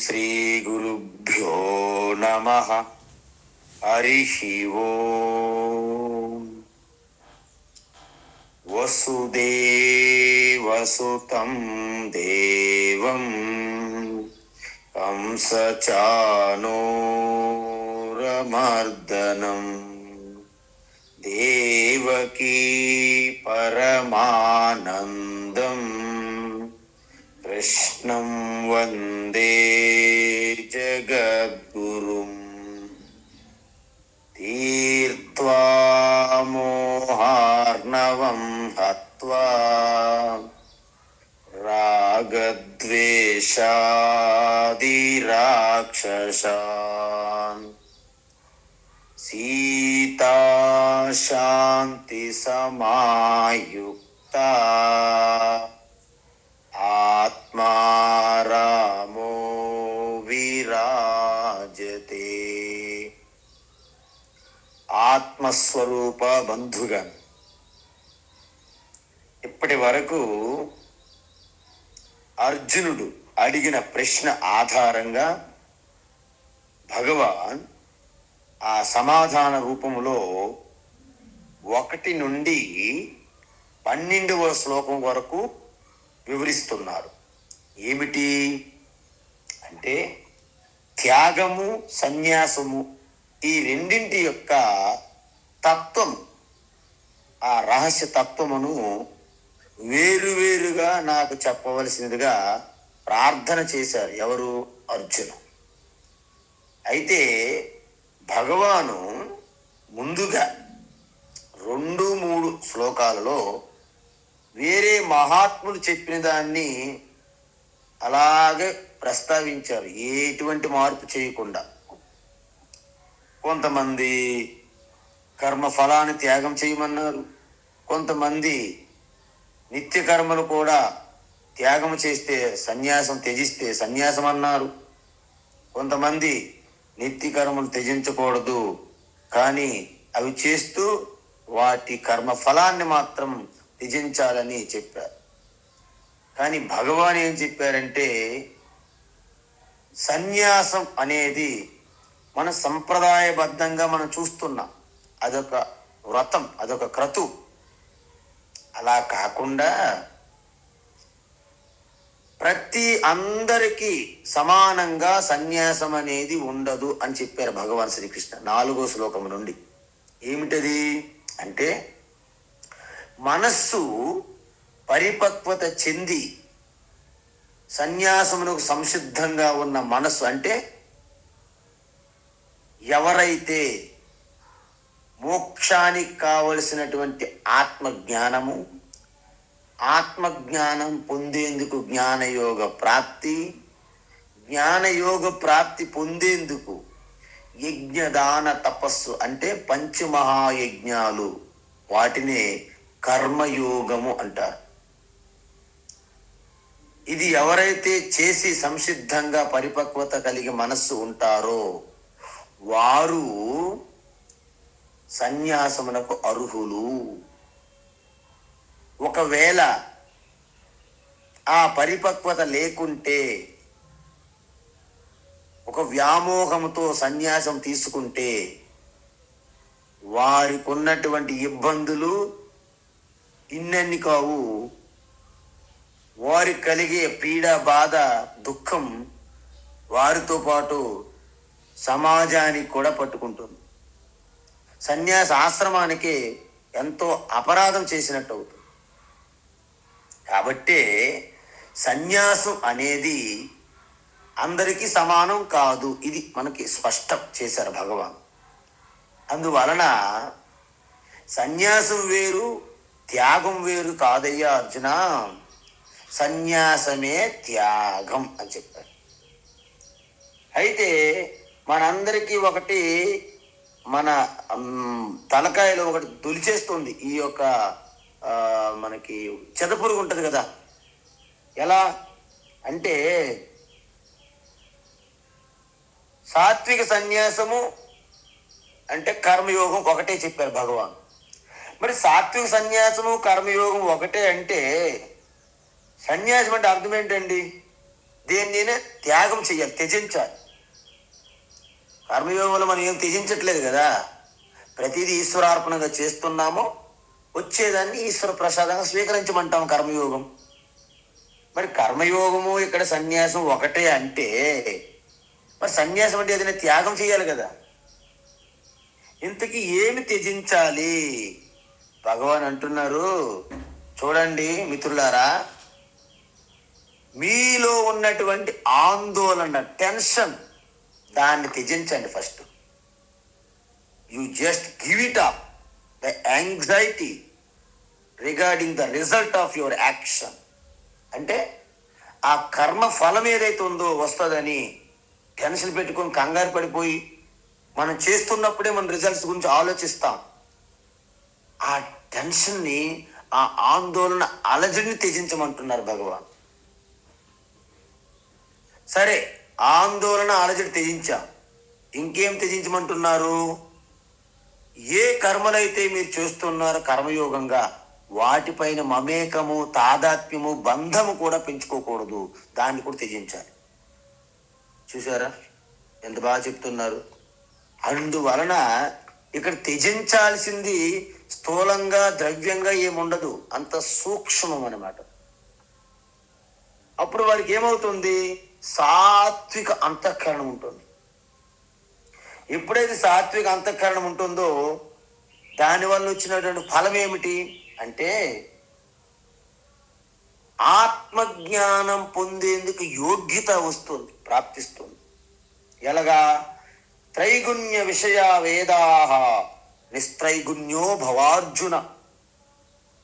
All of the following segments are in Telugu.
శ్రీ గురుభ్యో నమః. హరి ఓం. వసుదేవసుతం దేవం కంసచానూరమర్దనం దేవకీ పరమానందం కృష్ణం వందే జగద్గురుం. తీర్త్వా మోహార్ణవం హత్వా రాగద్వేషాదిరాక్షసాన్ సీతాశాంతి సమాయుక్తా ఆత్మా రామో విరాజతే. ఆత్మస్వరూప బంధుగా ఇప్పటి వరకు అర్జునుడు అడిగిన ప్రశ్న ఆధారంగా భగవాన్ ఆ సమాధాన రూపంలో 1 నుండి 12వ శ్లోకం వరకు వివరిస్తున్నారు. ఏమిటి అంటే త్యాగము సన్యాసము ఈ రెండింటి యొక్క తత్వం, ఆ రహస్య తత్వమును వేరువేరుగా నాకు చెప్పవలసినదిగా ప్రార్థన చేశారు. ఎవరు? అర్జున. అయితే భగవాను ముందుగా 2-3 శ్లోకాలలో వేరే మహాత్ములు చెప్పిన దాన్ని అలాగే ప్రస్తావించారు, ఎటువంటి మార్పు చేయకుండా. కొంతమంది కర్మ ఫలాన్ని త్యాగం చేయమన్నారు, కొంతమంది నిత్య కర్మలు కూడా త్యాగం చేస్తే సన్యాసం త్యజిస్తే సన్యాసం అన్నారు, కొంతమంది నిత్య కర్మలు త్యజించకూడదు కానీ అవి చేస్తూ వాటి కర్మ ఫలాన్ని మాత్రం త్యజించాలని చెప్పారు. కానీ భగవాన్ ఏం చెప్పారంటే సన్యాసం అనేది మన సంప్రదాయబద్ధంగా మనం చూస్తున్నాం, అదొక వ్రతం, అదొక క్రతు. అలా కాకుండా అందరికీ సమానంగా సన్యాసం అనేది ఉండదు అని చెప్పారు భగవాన్ శ్రీకృష్ణ 4వ శ్లోకం నుండి. ఏమిటది అంటే మనస్సు పరిపక్వత చెంది సన్యాసమునకు సంసిద్ధంగా ఉన్న మనస్సు అంటే ఎవరైతే మోక్షానికి కావలసినటువంటి ఆత్మజ్ఞానము, ఆత్మజ్ఞానం పొందేందుకు జ్ఞానయోగ ప్రాప్తి, జ్ఞానయోగ ప్రాప్తి పొందేందుకు యజ్ఞదాన తపస్సు అంటే పంచమహాయజ్ఞాలు, వాటినే కర్మయోగము అంటారు. ఇది ఎవరైతే చేసి సంసిద్ధంగా పరిపక్వత కలిగి మనస్సు ఉంటారో వారు సన్యాసమునకు అర్హులు. ఒకవేళ ఆ పరిపక్వత లేకుంటే, ఒక వ్యామోహంతో సన్యాసం తీసుకుంటే వారికి ఉన్నటువంటి ఇబ్బందులు ఇన్నెన్ని కావు. వారికి కలిగే పీడ, బాధ, దుఃఖం వారితో పాటు సమాజానికి కూడా పట్టుకుంటుంది. సన్యాస ఆశ్రమానికి ఎంతో అపరాధం చేసినట్టు అవుతుంది. కాబట్టే సన్యాసం అనేది అందరికీ సమానం కాదు, ఇది మనకి స్పష్టం చేశారు భగవాన్. అందువలన సన్యాసం వేరు త్యాగం వేరు కాదయ్యా అర్జున, సన్యాసమే త్యాగం అని చెప్పారు. అయితే మనందరికీ ఒకటి, మన తలకాయలో ఒకటి తొలిచేస్తుంది. ఈ యొక్క మనకి చెదపురుగు ఉంటుంది కదా, ఎలా అంటే సాత్విక సన్యాసము అంటే కర్మయోగం ఒకటే చెప్పారు భగవాన్. మరి సాత్విక సన్యాసము కర్మయోగం ఒకటే అంటే సన్యాసం అంటే అర్థం ఏంటండి? దేన్నైనా త్యాగం చేయాలి, త్యజించాలి. కర్మయోగంలో మనం ఏం త్యజించట్లేదు కదా, ప్రతిదీ ఈశ్వరార్పణగా చేస్తున్నామో వచ్చేదాన్ని ఈశ్వర ప్రసాదంగా స్వీకరించమంటాం కర్మయోగం. మరి కర్మయోగము ఇక్కడ సన్యాసం ఒకటే అంటే మరి సన్యాసం అంటే ఏదైనా త్యాగం చేయాలి కదా. ఇంతకీ ఏమి త్యజించాలి? భగవాన్ అంటున్నారు, చూడండి మిత్రులారా, మీలో ఉన్నటువంటి ఆందోళన, టెన్షన్, దాన్ని త్యజించండి first. You just give it up the anxiety regarding the result of your action. అంటే ఆ కర్మ ఫలం ఏదైతే ఉందో వస్తుందని టెన్షన్ పెట్టుకొని కంగారు పడిపోయి మనం చేస్తున్నప్పుడే మన రిజల్ట్స్ గురించి ఆలోచిస్తాం. ఆ టెన్షన్ని, ఆ ఆందోళన అలజడిని త్యజించమంటున్నారు భగవాన్. సరే, ఆందోళన అలజడి త్యజించాం, ఇంకేం త్యజించమంటున్నారు? ఏ కర్మలైతే మీరు చేస్తున్నారో కర్మయోగంగా వాటిపైన మమేకము, తాదాత్మ్యము, బంధము కూడా పెంచుకోకూడదు, దాన్ని కూడా త్యజించాలి. చూసారా ఎంత బాగా చెప్తున్నారు? అందువలన ఇక్కడ త్యజించాల్సింది స్థూలంగా, ద్రవ్యంగా ఏముండదు, అంత సూక్ష్మం అన్నమాట. అప్పుడు వారికి ఏమవుతుంది? సాత్విక అంతఃకరణం ఉంటుంది. ఎప్పుడైతే సాత్విక అంతఃకరణం ఉంటుందో దానివల్ల వచ్చినటువంటి ఫలం ఏమిటి అంటే ఆత్మజ్ఞానం పొందేందుకు యోగ్యత వస్తుంది, ప్రాప్తిస్తుంది. ఎలాగా? త్రైగుణ్య విషయ వేదాహ నిస్త్రైగుణ్యో భవార్జున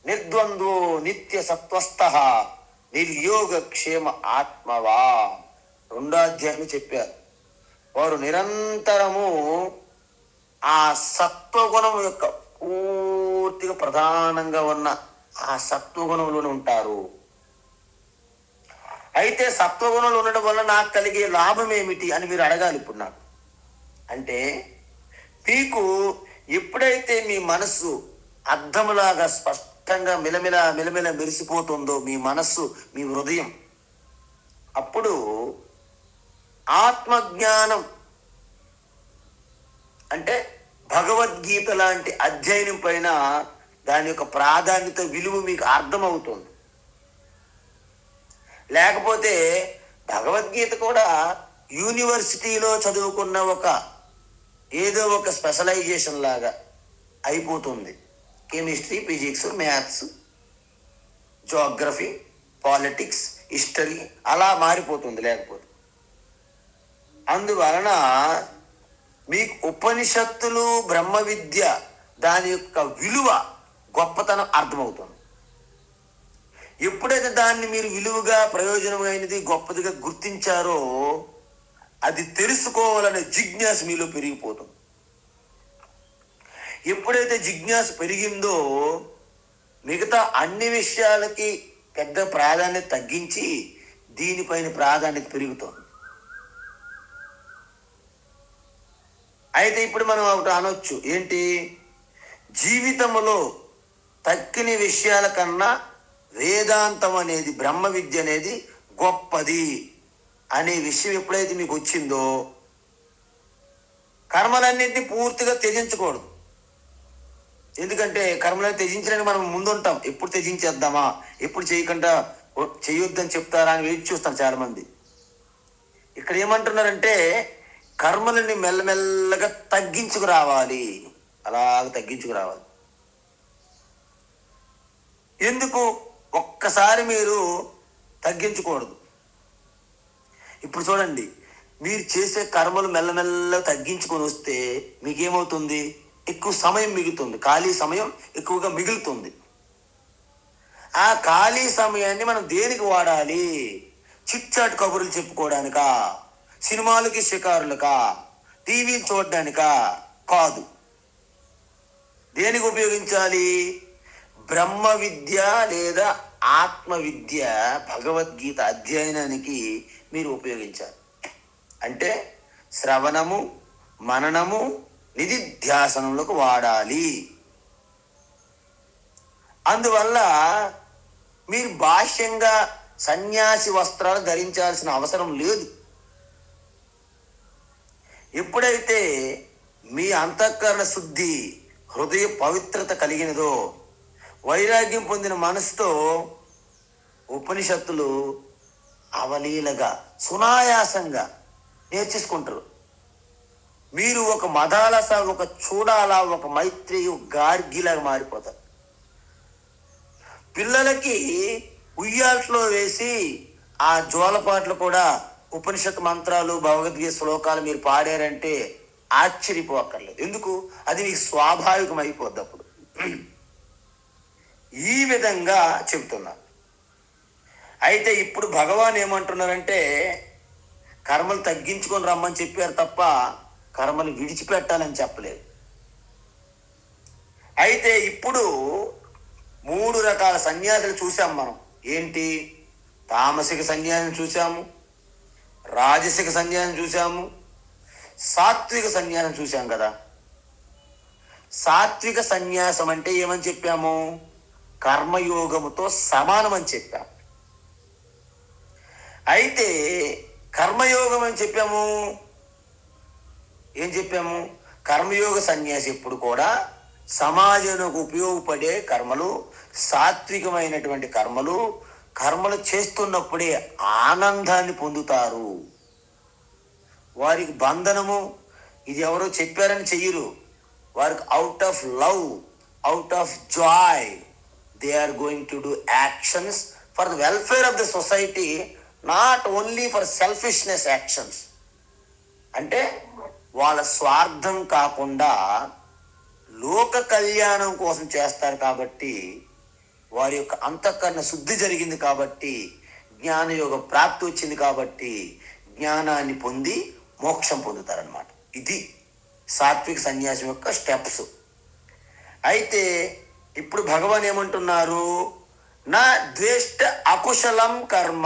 నిర్ద్వంద్వో నిత్య సత్వస్థః నిర్యోగ క్షేమ ఆత్మవా. 2వ అధ్యాయం చెప్పారు. వారు నిరంతరము ఆ సత్వగుణం యొక్క పూర్తిగా ప్రధానంగా ఉన్న ఆ సత్వగుణంలోనే ఉంటారు. అయితే సత్వగుణంలో ఉండడం వల్ల నాకు కలిగే లాభం ఏమిటి అని మీరు అడగాలి ఇప్పుడు నాకు. అంటే మీకు ఎప్పుడైతే మీ మనస్సు అద్దములాగా స్పష్టంగా మిలమిల మిలమిల మెరిసిపోతుందో మీ మనస్సు, మీ హృదయం, అప్పుడు ఆత్మజ్ఞానం అంటే భగవద్గీత లాంటి అధ్యయనం పైన దాని యొక్క ప్రాధాన్యత, విలువ మీకు అర్థమవుతుంది. లేకపోతే భగవద్గీత కూడా యూనివర్సిటీలో చదువుకున్న ఏదో ఒక స్పెషలైజేషన్ లాగా అయిపోతుంది. Chemistry, physics, maths, geography, politics, history అలా మారిపోతుంది. లేకపోతే అందువలన మీకు ఉపనిషత్తులు, బ్రహ్మ విద్య, దాని యొక్క విలువ, గొప్పతనం అర్థమవుతుంది. ఎప్పుడైతే దాన్ని మీరు విలువగా, ప్రయోజనమైనది, గొప్పదిగా గుర్తించారో అది తెలుసుకోవాలనే జిజ్ఞాస మీలో పెరిగిపోతుంది. ఎప్పుడైతే జిజ్ఞాస పెరిగిందో మిగతా అన్ని విషయాలకి పెద్ద ప్రాధాన్యత తగ్గించి దీనిపైన ప్రాధాన్యత పెరుగుతుంది. అయితే ఇప్పుడు మనం ఒకటి అనొచ్చు, ఏంటి? జీవితంలో తక్కిన విషయాల కన్నా వేదాంతం అనేది, బ్రహ్మ విద్య అనేది గొప్పది అనే విషయం ఎప్పుడైతే మీకు వచ్చిందో కర్మలన్నింటినీ పూర్తిగా త్యజించకూడదు. ఎందుకంటే కర్మలను త్యజించడానికి మనం ముందుంటాం. ఎప్పుడు త్యజించేద్దామా, ఎప్పుడు చేయకుండా చేయొద్దని చెప్తారా అని వెయిట్ చూస్తాం చాలా మంది. ఇక్కడ ఏమంటున్నారంటే కర్మలని మెల్లమెల్లగా తగ్గించుకురావాలి, అలాగ తగ్గించుకురావాలి. ఎందుకు? ఒక్కసారి మీరు తగ్గించకూడదు. ఇప్పుడు చూడండి, మీరు చేసే కర్మలు మెల్లమెల్ల తగ్గించుకొని వస్తే మీకేమవుతుంది? ఎక్కువ సమయం మిగులుతుంది, ఖాళీ సమయం ఎక్కువగా మిగులుతుంది. ఆ ఖాళీ సమయాన్ని మనం దేనికి వాడాలి? చిట్చాట్ కబుర్లు చెప్పుకోవడానికా, సినిమాలకి షికారులకా, టీవీ చూడడానికా? కాదు. దేనికి ఉపయోగించాలి? బ్రహ్మ విద్య లేదా ఆత్మ విద్య, భగవద్గీత అధ్యయనానికి మీరు ఉపయోగించాలి. అంటే శ్రవణము, మననము, నిధిధ్యాసనములకు వాడాలి. అందువల్ల మీరు బాహ్యంగా సన్యాసి వస్త్రాలు ధరించాల్సిన అవసరం లేదు. ఎప్పుడైతే మీ అంతఃకరణ శుద్ధి, హృదయ పవిత్రత కలిగినదో, వైరాగ్యం పొందిన మనసుతో ఉపనిషత్తులు అవలీలగా సునాయాసంగా నేర్చేసుకుంటారు. మీరు ఒక మదాలస, ఒక చూడాల, ఒక మైత్రేయ, గార్గిలాగా మారిపోతారు. పిల్లలకి ఉయ్యాట్లో వేసి ఆ జోలపాట్లు కూడా ఉపనిషత్ మంత్రాలు, భగవద్గీత శ్లోకాలు మీరు పాడారంటే ఆశ్చర్యపోక్కర్లేదు. ఎందుకు? అది మీకు స్వాభావికం అయిపోద్ది అప్పుడు. ఈ విధంగా చెబుతున్నారు. అయితే ఇప్పుడు భగవాన్ ఏమంటున్నారంటే కర్మలు తగ్గించుకొని రమ్మని చెప్పారు తప్ప కర్మలు విడిచిపెట్టాలని చెప్పలేదు. అయితే ఇప్పుడు 3 రకాల సన్యాసులు చూసాం మనం. ఏంటి? తామసిక సన్యాసం చూసాము, రాజసిక సన్యాసం చూసాము, సాత్విక సన్యాసం చూసాం కదా. సాత్విక సన్యాసం అంటే ఏమని చెప్పాము? కర్మయోగముతో సమానం అని చెప్పాము. అయితే కర్మయోగం అని చెప్పాము. ఏం చెప్పాము? కర్మయోగ సన్యాసి ఎప్పుడు కూడా సమాజానికి ఉపయోగపడే కర్మలు, సాత్వికమైనటువంటి కర్మలు చేస్తున్నప్పుడే ఆనందాన్ని పొందుతారు. వారికి బంధనము ఇది ఎవరో చెప్పారని చెయ్యరు. వారికి out of love, out of joy they are going to do actions for the welfare of the society, not only for selfishness actions. అంటే వాళ్ళ స్వార్థం కాకుండా లోక కళ్యాణం కోసం చేస్తారు. కాబట్టి వారి యొక్క అంతఃకరణ శుద్ధి జరిగింది, కాబట్టి జ్ఞానయోగ ప్రాప్తి వచ్చింది, కాబట్టి జ్ఞానాన్ని పొంది మోక్షం పొందుతారనమాట. ఇది సాత్విక సన్యాసం యొక్క స్టెప్స్. అయితే ఇప్పుడు భగవాన్ ఏమంటున్నారు? నా ద్వేష్ట అకుశలం కర్మ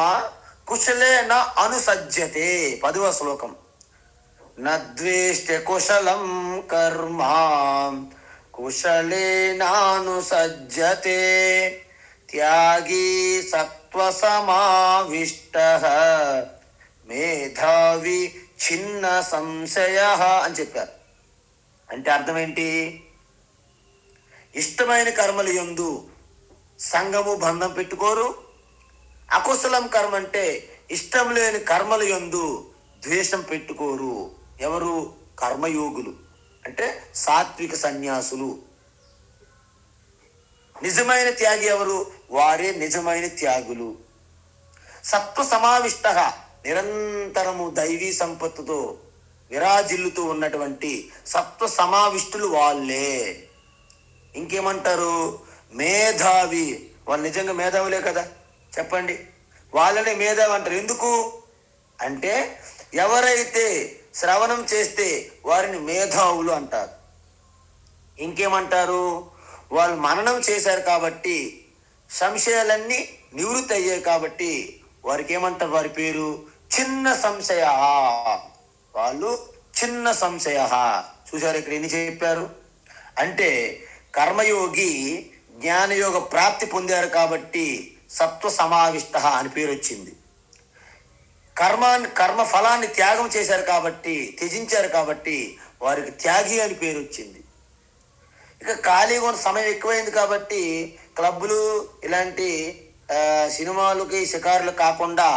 కుశలే నా అనుసజ్యతే. 10వ శ్లోకం. నద్వేష్ట కుశలం కర్మ కుశలే నానుసజ్యతే త్యాగి సత్వ సమావిష్ట మేధావి చిన్న సంశయ అని చెప్పారు. అంటే అర్థం ఏంటి? ఇష్టమైన కర్మలు యందు సంగము బంధం పెట్టుకోరు. అకుశలం కర్మ అంటే ఇష్టం లేని కర్మలు యందు ద్వేషం పెట్టుకోరు. ఎవరు? కర్మయోగులు, అంటే సాత్విక సన్యాసులు. నిజమైన త్యాగి ఎవరు? వారే నిజమైన త్యాగులు. సత్వ సమావిష్ట, నిరంతరము దైవీ సంపత్తుతో విరాజిల్లుతూ ఉన్నటువంటి సత్వ సమావిష్టులు వాళ్ళే. ఇంకేమంటారు? మేధావి. వాళ్ళు నిజంగా మేధావులే కదా, చెప్పండి. వాళ్ళనే మేధావి అంటారు. ఎందుకు అంటే ఎవరైతే శ్రవణం చేస్తే వారిని మేధావులు అంటారు. ఇంకేమంటారు? వాళ్ళు మననం చేశారు కాబట్టి సంశయాలన్నీ నివృత్తి అయ్యాయి కాబట్టి వారికి ఏమంటారు? వారి పేరు చిన్న సంశయ. వాళ్ళు చిన్న సంశయ. చూసారు ఇక్కడ ఎన్ని చెప్పారు? అంటే కర్మయోగి జ్ఞానయోగ ప్రాప్తి పొందారు కాబట్టి సత్వ సమావిష్ట అని పేరు వచ్చింది. కర్మ ఫలాన్ని త్యాగం చేశారు కాబట్టి, త్యజించారు కాబట్టి వారికి త్యాగి అని పేరు వచ్చింది. ఇక ఖాళీగా ఉన్న సమయం ఎక్కువైంది కాబట్టి క్లబ్బులు, ఇలాంటి సినిమాలకి, షికారులు కాకుండా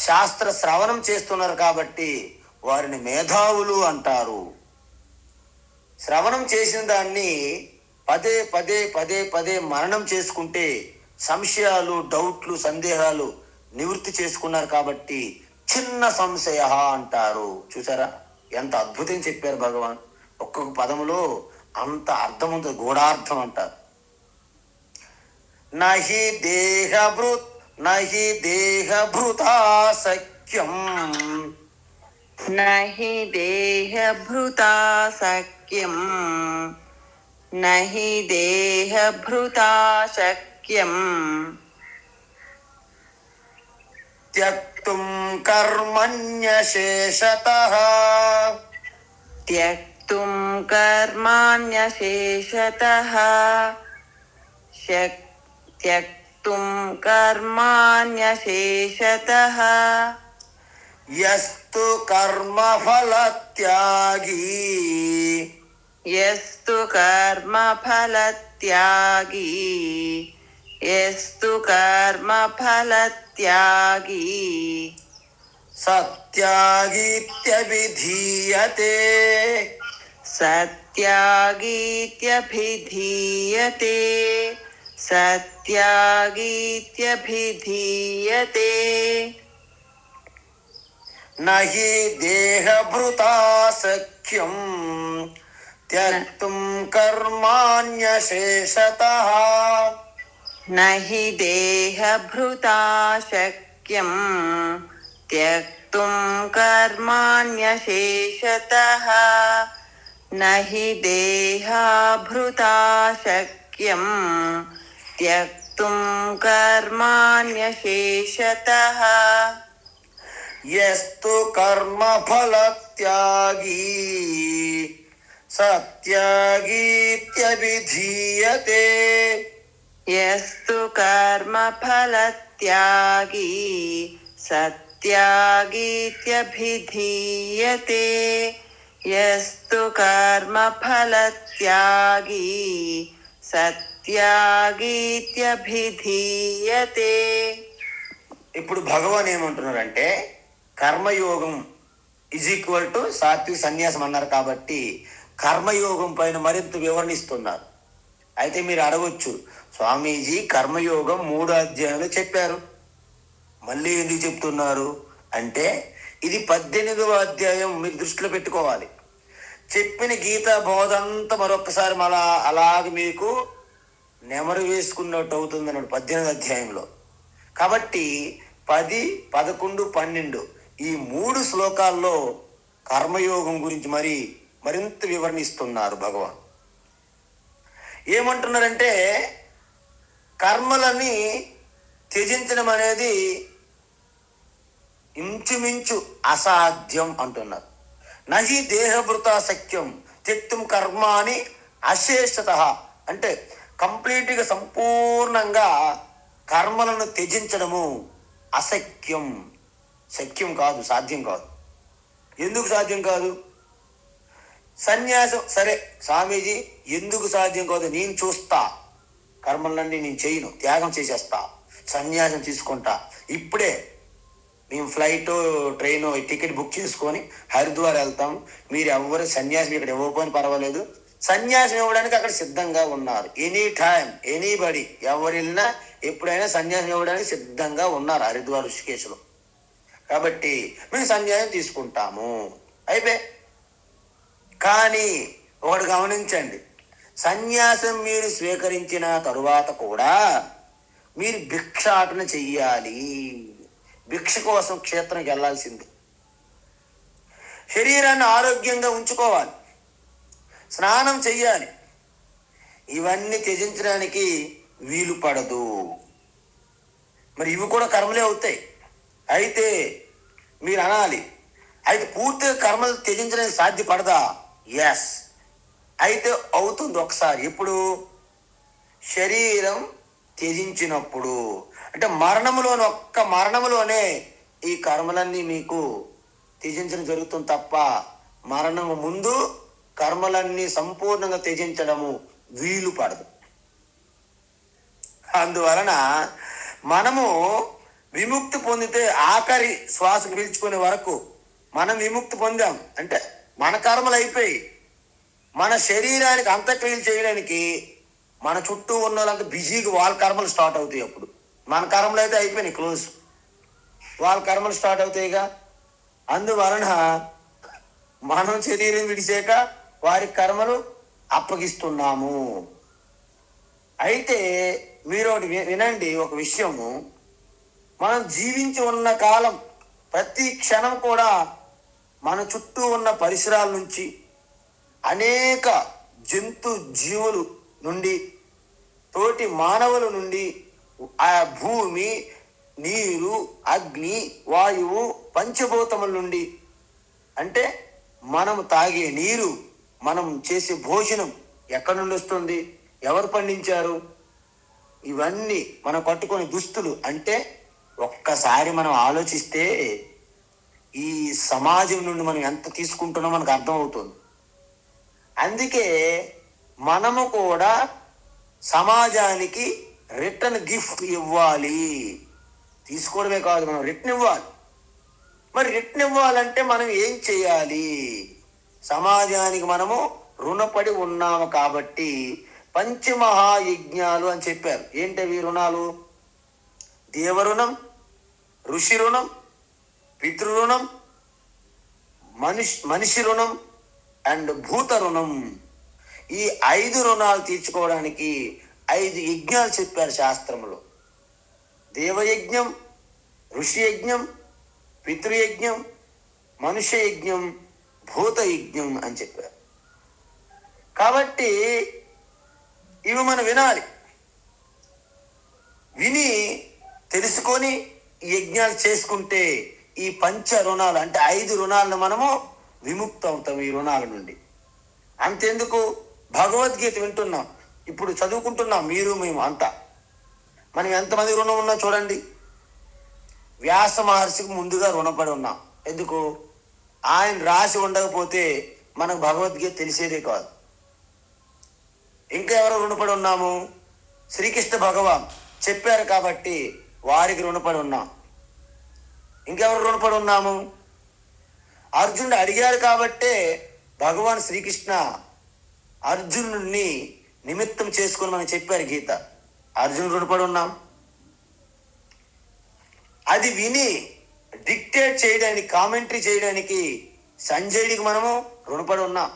శాస్త్ర శ్రవణం చేస్తున్నారు కాబట్టి వారిని మేధావులు అంటారు. శ్రవణం చేసిన దాన్ని పదే పదే పదే పదే మననం చేసుకుంటే సంశయాలు, డౌట్లు, సందేహాలు నివృత్తి చేసుకున్నారు కాబట్టి చిన్న సంశయ అంటారు. చూసారా ఎంత అద్భుతం చెప్పారు భగవాన్. ఒక్కొక్క పదములో అంత అర్థం ఉంటుంది, గూఢార్థం అంటారు. నహి దేహభృతా సఖ్యం, నహి దేహభృతా సఖ్యం, నహి దేహభృతా శక్యం త్యక్తుం కర్మణ్యశేషతః, త్యక్తుం కర్మాణ్యశేషతః త్యక్తుం కర్మాణ్యశేషతః యస్తు కర్మఫలత్యాగీ యస్తు కర్మఫలత్యాగీ యస్తు కర్మఫలత్యాగీ సత్యాగీత్యభిధీయతే సత్యాగీత్యభిధీయతే సత్యాగీత్యభిధీయతే నహి దేహభృతా సఖ్యం త్యక్తుం కర్మాణ్యశేషతః నహి దేహభృతా శక్యం త్యక్తుం కర్మాణ్యశేషతః నహి దేహభృతా శక్యం త్యక్తుం కర్మాణ్యశేషతః యస్తు కర్మఫలత్యాగీ సత్యాగీత్యభిధీయతే యస్తు కర్మఫలత్యాగీ సత్యాగీత్యభిధీయతే యస్తు కర్మఫలత్యాగీ సత్యాగీత్యభిధీయతే. ఇప్పుడు భగవాన్ ఏమంటున్నారంటే కర్మయోగం ఈక్వల్ టు సాత్విక సన్యాసం అన్నారు కాబట్టి కర్మయోగం పైన మరింత వివరణిస్తున్నారు. అయితే మీరు అడగొచ్చు, స్వామీజీ కర్మయోగం 3 అధ్యాయంలో చెప్పారు, మళ్ళీ ఎందుకు చెప్తున్నారు అంటే ఇది 18వ అధ్యాయం మీరు దృష్టిలో పెట్టుకోవాలి. చెప్పిన గీతా బోధంతా మరొకసారి మళ్ళా అలాగే మీకు నెమరు వేసుకున్నట్టు అవుతుంది అన్నాడు 18వ అధ్యాయంలో. కాబట్టి 10, 11, 12 ఈ 3 శ్లోకాల్లో కర్మయోగం గురించి మరింత వివరణిస్తున్నారు భగవాన్. ఏమంటున్నారంటే కర్మలని త్యజించడం అనేది ఇంచుమించు అసాధ్యం అంటున్నారు. నహి దేహభృతా శక్యం త్యక్తుం కర్మాని అశేషతః అంటే కంప్లీట్గా సంపూర్ణంగా కర్మలను త్యజించడము అశక్యం, శక్యం కాదు, సాధ్యం కాదు. ఎందుకు సాధ్యం కాదు? సన్యాసం సరే స్వామీజీ ఎందుకు సాధ్యం కాదు, నేను చూస్తా, కర్మలన్నీ నేను చేయను, త్యాగం చేసేస్తా, సన్యాసం తీసుకుంటా. ఇప్పుడే మేము ఫ్లైట్ ట్రైన్ టికెట్ బుక్ చేసుకొని హరిద్వార్ వెళ్తాం, మీరు ఎవరు సన్యాసం ఇక్కడ ఇవ్వకపోయినా పర్వాలేదు, సన్యాసం ఇవ్వడానికి అక్కడ సిద్ధంగా ఉన్నారు. ఎనీ టైం ఎనీబడి ఎవరు వెళ్ళినా ఎప్పుడైనా సన్యాసం ఇవ్వడానికి సిద్ధంగా ఉన్నారు హరిద్వార్ ఋషికేశ్లో. కాబట్టి మేము సన్యాసం తీసుకుంటాము అయిపోయి. కానీ ఒకటి గమనించండి, సన్యాసం మీరు స్వీకరించిన తరువాత కూడా మీరు భిక్షాటన చెయ్యాలి. భిక్ష కోసం క్షేత్రంకి వెళ్ళాల్సింది. శరీరాన్ని ఆరోగ్యంగా ఉంచుకోవాలి, స్నానం చెయ్యాలి. ఇవన్నీ త్యజించడానికి వీలు పడదు. మరి ఇవి కూడా కర్మలే అవుతాయి. అయితే మీరు అనాలి, అయితే పూర్తిగా కర్మలు త్యజించడానికి సాధ్యపడదా? ఎస్, అయితే అవుతుంది ఒకసారి. ఎప్పుడు? శరీరం త్యజించినప్పుడు, అంటే మరణములోనే ఈ కర్మలన్నీ మీకు త్యజించడం జరుగుతుంది తప్ప మరణము ముందు కర్మలన్నీ సంపూర్ణంగా త్యజించడము వీలు పడదు. అందువలన మనము విముక్తి పొందితే ఆఖరి శ్వాస పీల్చుకునే వరకు మనం విముక్తి పొందాం అంటే మన కర్మలు అయిపోయి మన శరీరానికి అంత్యక్రియలు చేయడానికి మన చుట్టూ ఉన్న వాళ్ళంతా బిజీగా వాళ్ళ కర్మలు స్టార్ట్ అవుతాయి. అప్పుడు మన కర్మలు అయితే అయిపోయినాయి, క్లోజ్. వాళ్ళ కర్మలు స్టార్ట్ అవుతాయిగా. అందువలన మనం శరీరం విడిచాక వారి కర్మలు అప్పగిస్తున్నాము. అయితే మీరు ఒకటి వినండి, ఒక విషయము, మనం జీవించి ఉన్న కాలం ప్రతి క్షణం కూడా మన చుట్టూ ఉన్న పరిసరాల నుంచి అనేక జంతు జీవులు నుండి తోటి మానవుల నుండి ఆ భూమి, నీరు, అగ్ని, వాయువు, పంచభూతముల నుండి, అంటే మనం తాగే నీరు, మనం చేసే భోజనం ఎక్కడి నుండి వస్తుంది? ఎవరు పండించారు? ఇవన్నీ మనం కట్టుకునే దుస్తులు అంటే ఒక్కసారి మనం ఆలోచిస్తే ఈ సమాజం నుండి మనం ఎంత తీసుకుంటున్నామో మనకు అర్థమవుతుంది. అందుకే మనము కూడా సమాజానికి రిటర్న్ గిఫ్ట్ ఇవ్వాలి. తీసుకోవడమే కాదు, మనం రిటర్న్ ఇవ్వాలి. మరి రిటర్న్ ఇవ్వాలంటే మనం ఏం చేయాలి? సమాజానికి మనము రుణపడి ఉన్నాము కాబట్టి పంచమహాయజ్ఞాలు అని చెప్పారు. ఏంటవి రుణాలు? దేవరుణం, ఋషి రుణం, పితృరుణం, మనిషి రుణం అండ్ భూత రుణం. ఈ 5 రుణాలు తీర్చుకోవడానికి 5 యజ్ఞాలు చెప్పారు శాస్త్రంలో. దేవయజ్ఞం, ఋషి యజ్ఞం, పితృయజ్ఞం, మనుష్య యజ్ఞం, భూత యజ్ఞం అని చెప్పారు. కాబట్టి ఇవి మనం వినాలి. విని తెలుసుకొని ఈ యజ్ఞాలు చేసుకుంటే ఈ పంచ రుణాలు అంటే 5 రుణాలను మనము విముక్తి అవుతాం ఈ రుణాల నుండి. అంతెందుకు, భగవద్గీత వింటున్నాం, ఇప్పుడు చదువుకుంటున్నాం మీరు మేము అంతా. మనం ఎంతమంది రుణం ఉన్నా చూడండి. వ్యాస మహర్షికి ముందుగా రుణపడి ఉన్నాం. ఎందుకు? ఆయన రాసి ఉండకపోతే మనకు భగవద్గీత తెలిసేదే కాదు. ఇంకా ఎవరు రుణపడి ఉన్నాము? శ్రీకృష్ణ భగవాన్ చెప్పారు కాబట్టి వారికి రుణపడి ఉన్నాం. ఇంకెవరు రుణపడి ఉన్నాము? అర్జునుడు అడిగారు కాబట్టే భగవాన్ శ్రీకృష్ణ అర్జునుడిని నిమిత్తం చేసుకొని మనం చెప్పారు గీత. అర్జునుడు రుణపడి ఉన్నాం. అది విని డిక్టేట్ చేయడానికి, కామెంటరీ చేయడానికి సంజయుడికి మనము రుణపడి ఉన్నాం.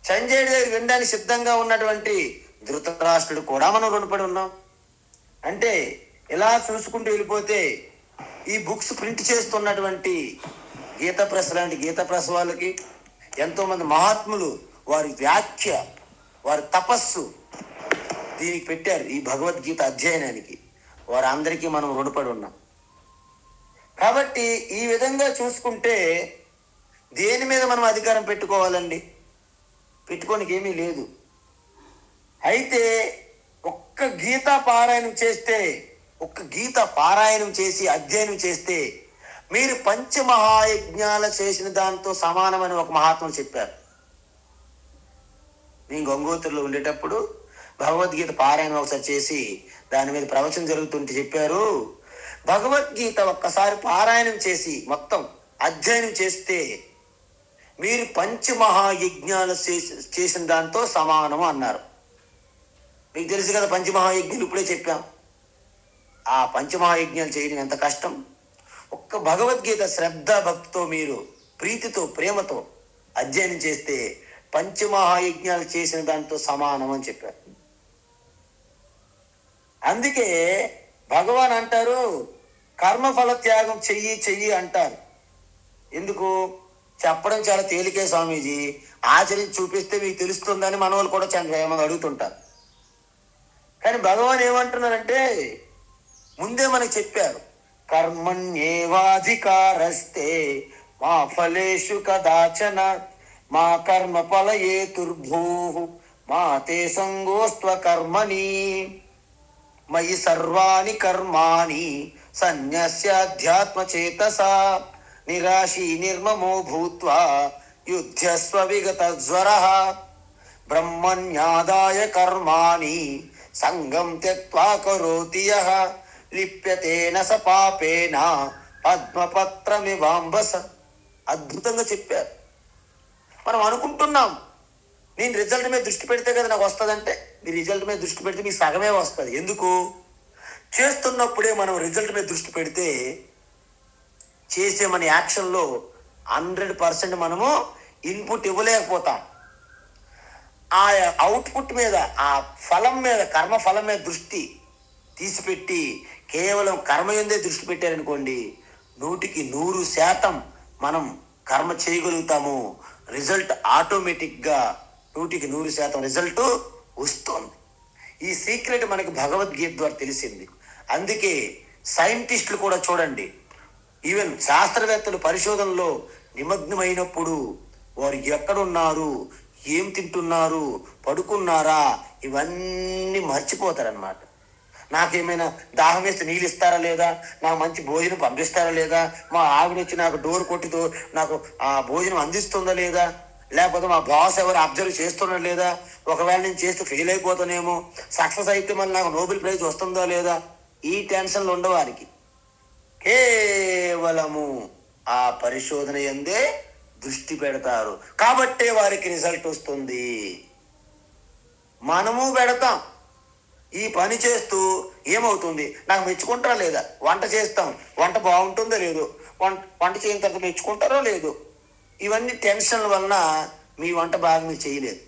సంజయుడి దగ్గర వినడానికి సిద్ధంగా ఉన్నటువంటి ధృతరాష్ట్రుడు కూడా మనం రుణపడి ఉన్నాం. అంటే ఇలా చూసుకుంటూ వెళ్ళిపోతే ఈ బుక్స్ ప్రింట్ చేస్తున్నటువంటి గీత ప్రెస్ లాంటి గీత ప్రెస్ వాళ్ళకి, ఎంతోమంది మహాత్ములు వారి వ్యాఖ్య, వారి తపస్సు దీనికి పెట్టారు, ఈ భగవద్గీత అధ్యయనానికి. వారందరికీ మనం రుణపడి ఉన్నాం. కాబట్టి ఈ విధంగా చూసుకుంటే దేని మీద మనం అధికారం పెట్టుకోవాలండి? పెట్టుకోనికి ఏమీ లేదు. అయితే ఒక్క గీత పారాయణం చేస్తే, ఒక్క గీత పారాయణం చేసి అధ్యయనం చేస్తే మీరు పంచమహాయజ్ఞాలు చేసిన దాంతో సమానమని ఒక మహాత్ములు చెప్పారు. మేము గంగోత్రిలో ఉండేటప్పుడు భగవద్గీత పారాయణం ఒకసారి చేసి దాని మీద ప్రవచనం జరుగుతుంటే చెప్పారు, భగవద్గీత ఒక్కసారి పారాయణం చేసి మొత్తం అధ్యయనం చేస్తే మీరు పంచమహాయజ్ఞాలు చేసిన దాంతో సమానము అన్నారు. మీకు తెలుసు కదా పంచమహాయజ్ఞాలు, ఇప్పుడే చెప్పాం. ఆ పంచమహాయజ్ఞాలు చేయడం ఎంత కష్టం. ఒక్క భగవద్గీత శ్రద్ధ భక్తితో మీరు ప్రీతితో ప్రేమతో అధ్యయనం చేస్తే పంచమహాయజ్ఞాలు చేసిన దాంతో సమానం అని చెప్పారు. అందుకే భగవాన్ అంటారు కర్మఫల త్యాగం చెయ్యి అంటారు. ఎందుకు? చెప్పడం చాలా తేలికే స్వామీజీ, ఆచరించి చూపిస్తే మీకు తెలుస్తుందని మన వాళ్ళు కూడా చాలా ఏమని అడుగుతుంటారు. కానీ భగవాన్ ఏమంటున్నారంటే ముందే మనకు చెప్పారు, కర్మణ్యేవాధికారస్తే మా ఫలేషు కదాచన మా కర్మ ఫలయేతుర్భూ మా తే సంగోస్త్వ కర్మణి మయి సర్వాణి కర్మాణి సన్యస్యాధ్యాత్మ చేతసా నిరాశీ నిర్మమో భూత్వా యుధ్యస్వ విగత జ్వరః బ్రహ్మణ్యాదాయ కర్మాణి సంగం త్యక్త్వా కరోతి యః లిప్యతేన స పాపేన పద్మపత్రమివాంబస. అద్భుతంగా చెప్పారు. మనం అనుకుంటున్నాం నేను రిజల్ట్ మీద దృష్టి పెడితే కదా నాకు వస్తుందంటే, మీ రిజల్ట్ మీద దృష్టి పెడితే మీకు సగమే వస్తుంది. ఎందుకు? చేస్తున్నప్పుడే మనం రిజల్ట్ మీద దృష్టి పెడితే చేసే మన యాక్షన్లో 100% మనము ఇన్పుట్ ఇవ్వలేకపోతాం. ఆ అవుట్పుట్ మీద, ఆ ఫలం మీద, కర్మ ఫలం మీద దృష్టి తీసిపెట్టి కేవలం కర్మ ఎందే దృష్టి పెట్టారనుకోండి, 100% మనం కర్మ చేయగలుగుతాము. రిజల్ట్ ఆటోమేటిక్గా 100% రిజల్ట్ వస్తుంది. ఈ సీక్రెట్ మనకి భగవద్గీత ద్వారా తెలిసింది. అందుకే సైంటిస్టులు కూడా చూడండి, ఈవెన్ శాస్త్రవేత్తలు పరిశోధనలో నిమగ్నమైనప్పుడు వారు ఎక్కడున్నారు, ఏం తింటున్నారు, పడుకున్నారా, ఇవన్నీ మర్చిపోతారనమాట. నాకేమైనా దాహం వేస్తే నీళ్ళు ఇస్తారా లేదా, నాకు మంచి భోజనం పంపిస్తారా లేదా, మా ఆవిడ వచ్చి నాకు డోర్ కొట్టితో నాకు ఆ భోజనం అందిస్తుందా లేదా, లేకపోతే మా బాస్ ఎవరు అబ్జర్వ్ చేస్తున్నా లేదా, ఒకవేళ నేను చేస్తే ఫెయిల్ అయిపోతానేమో, సక్సెస్ అయితే మళ్ళీ నాకు నోబెల్ ప్రైజ్ వస్తుందా లేదా, ఈ టెన్షన్లు ఉండవారికి కేవలము ఆ పరిశోధన ఎందే దృష్టి పెడతారు. కాబట్టే వారికి రిజల్ట్ వస్తుంది. మనము పెడతాం. ఈ పని చేస్తూ ఏమవుతుంది, నాకు మెచ్చుకుంటారా లేదా, వంట చేస్తాం, వంట బాగుంటుందో లేదో, వంట చేయని తర్వాత మెచ్చుకుంటారో లేదో, ఇవన్నీ టెన్షన్ల వలన మీ వంట బాగా మీరు చేయలేదు.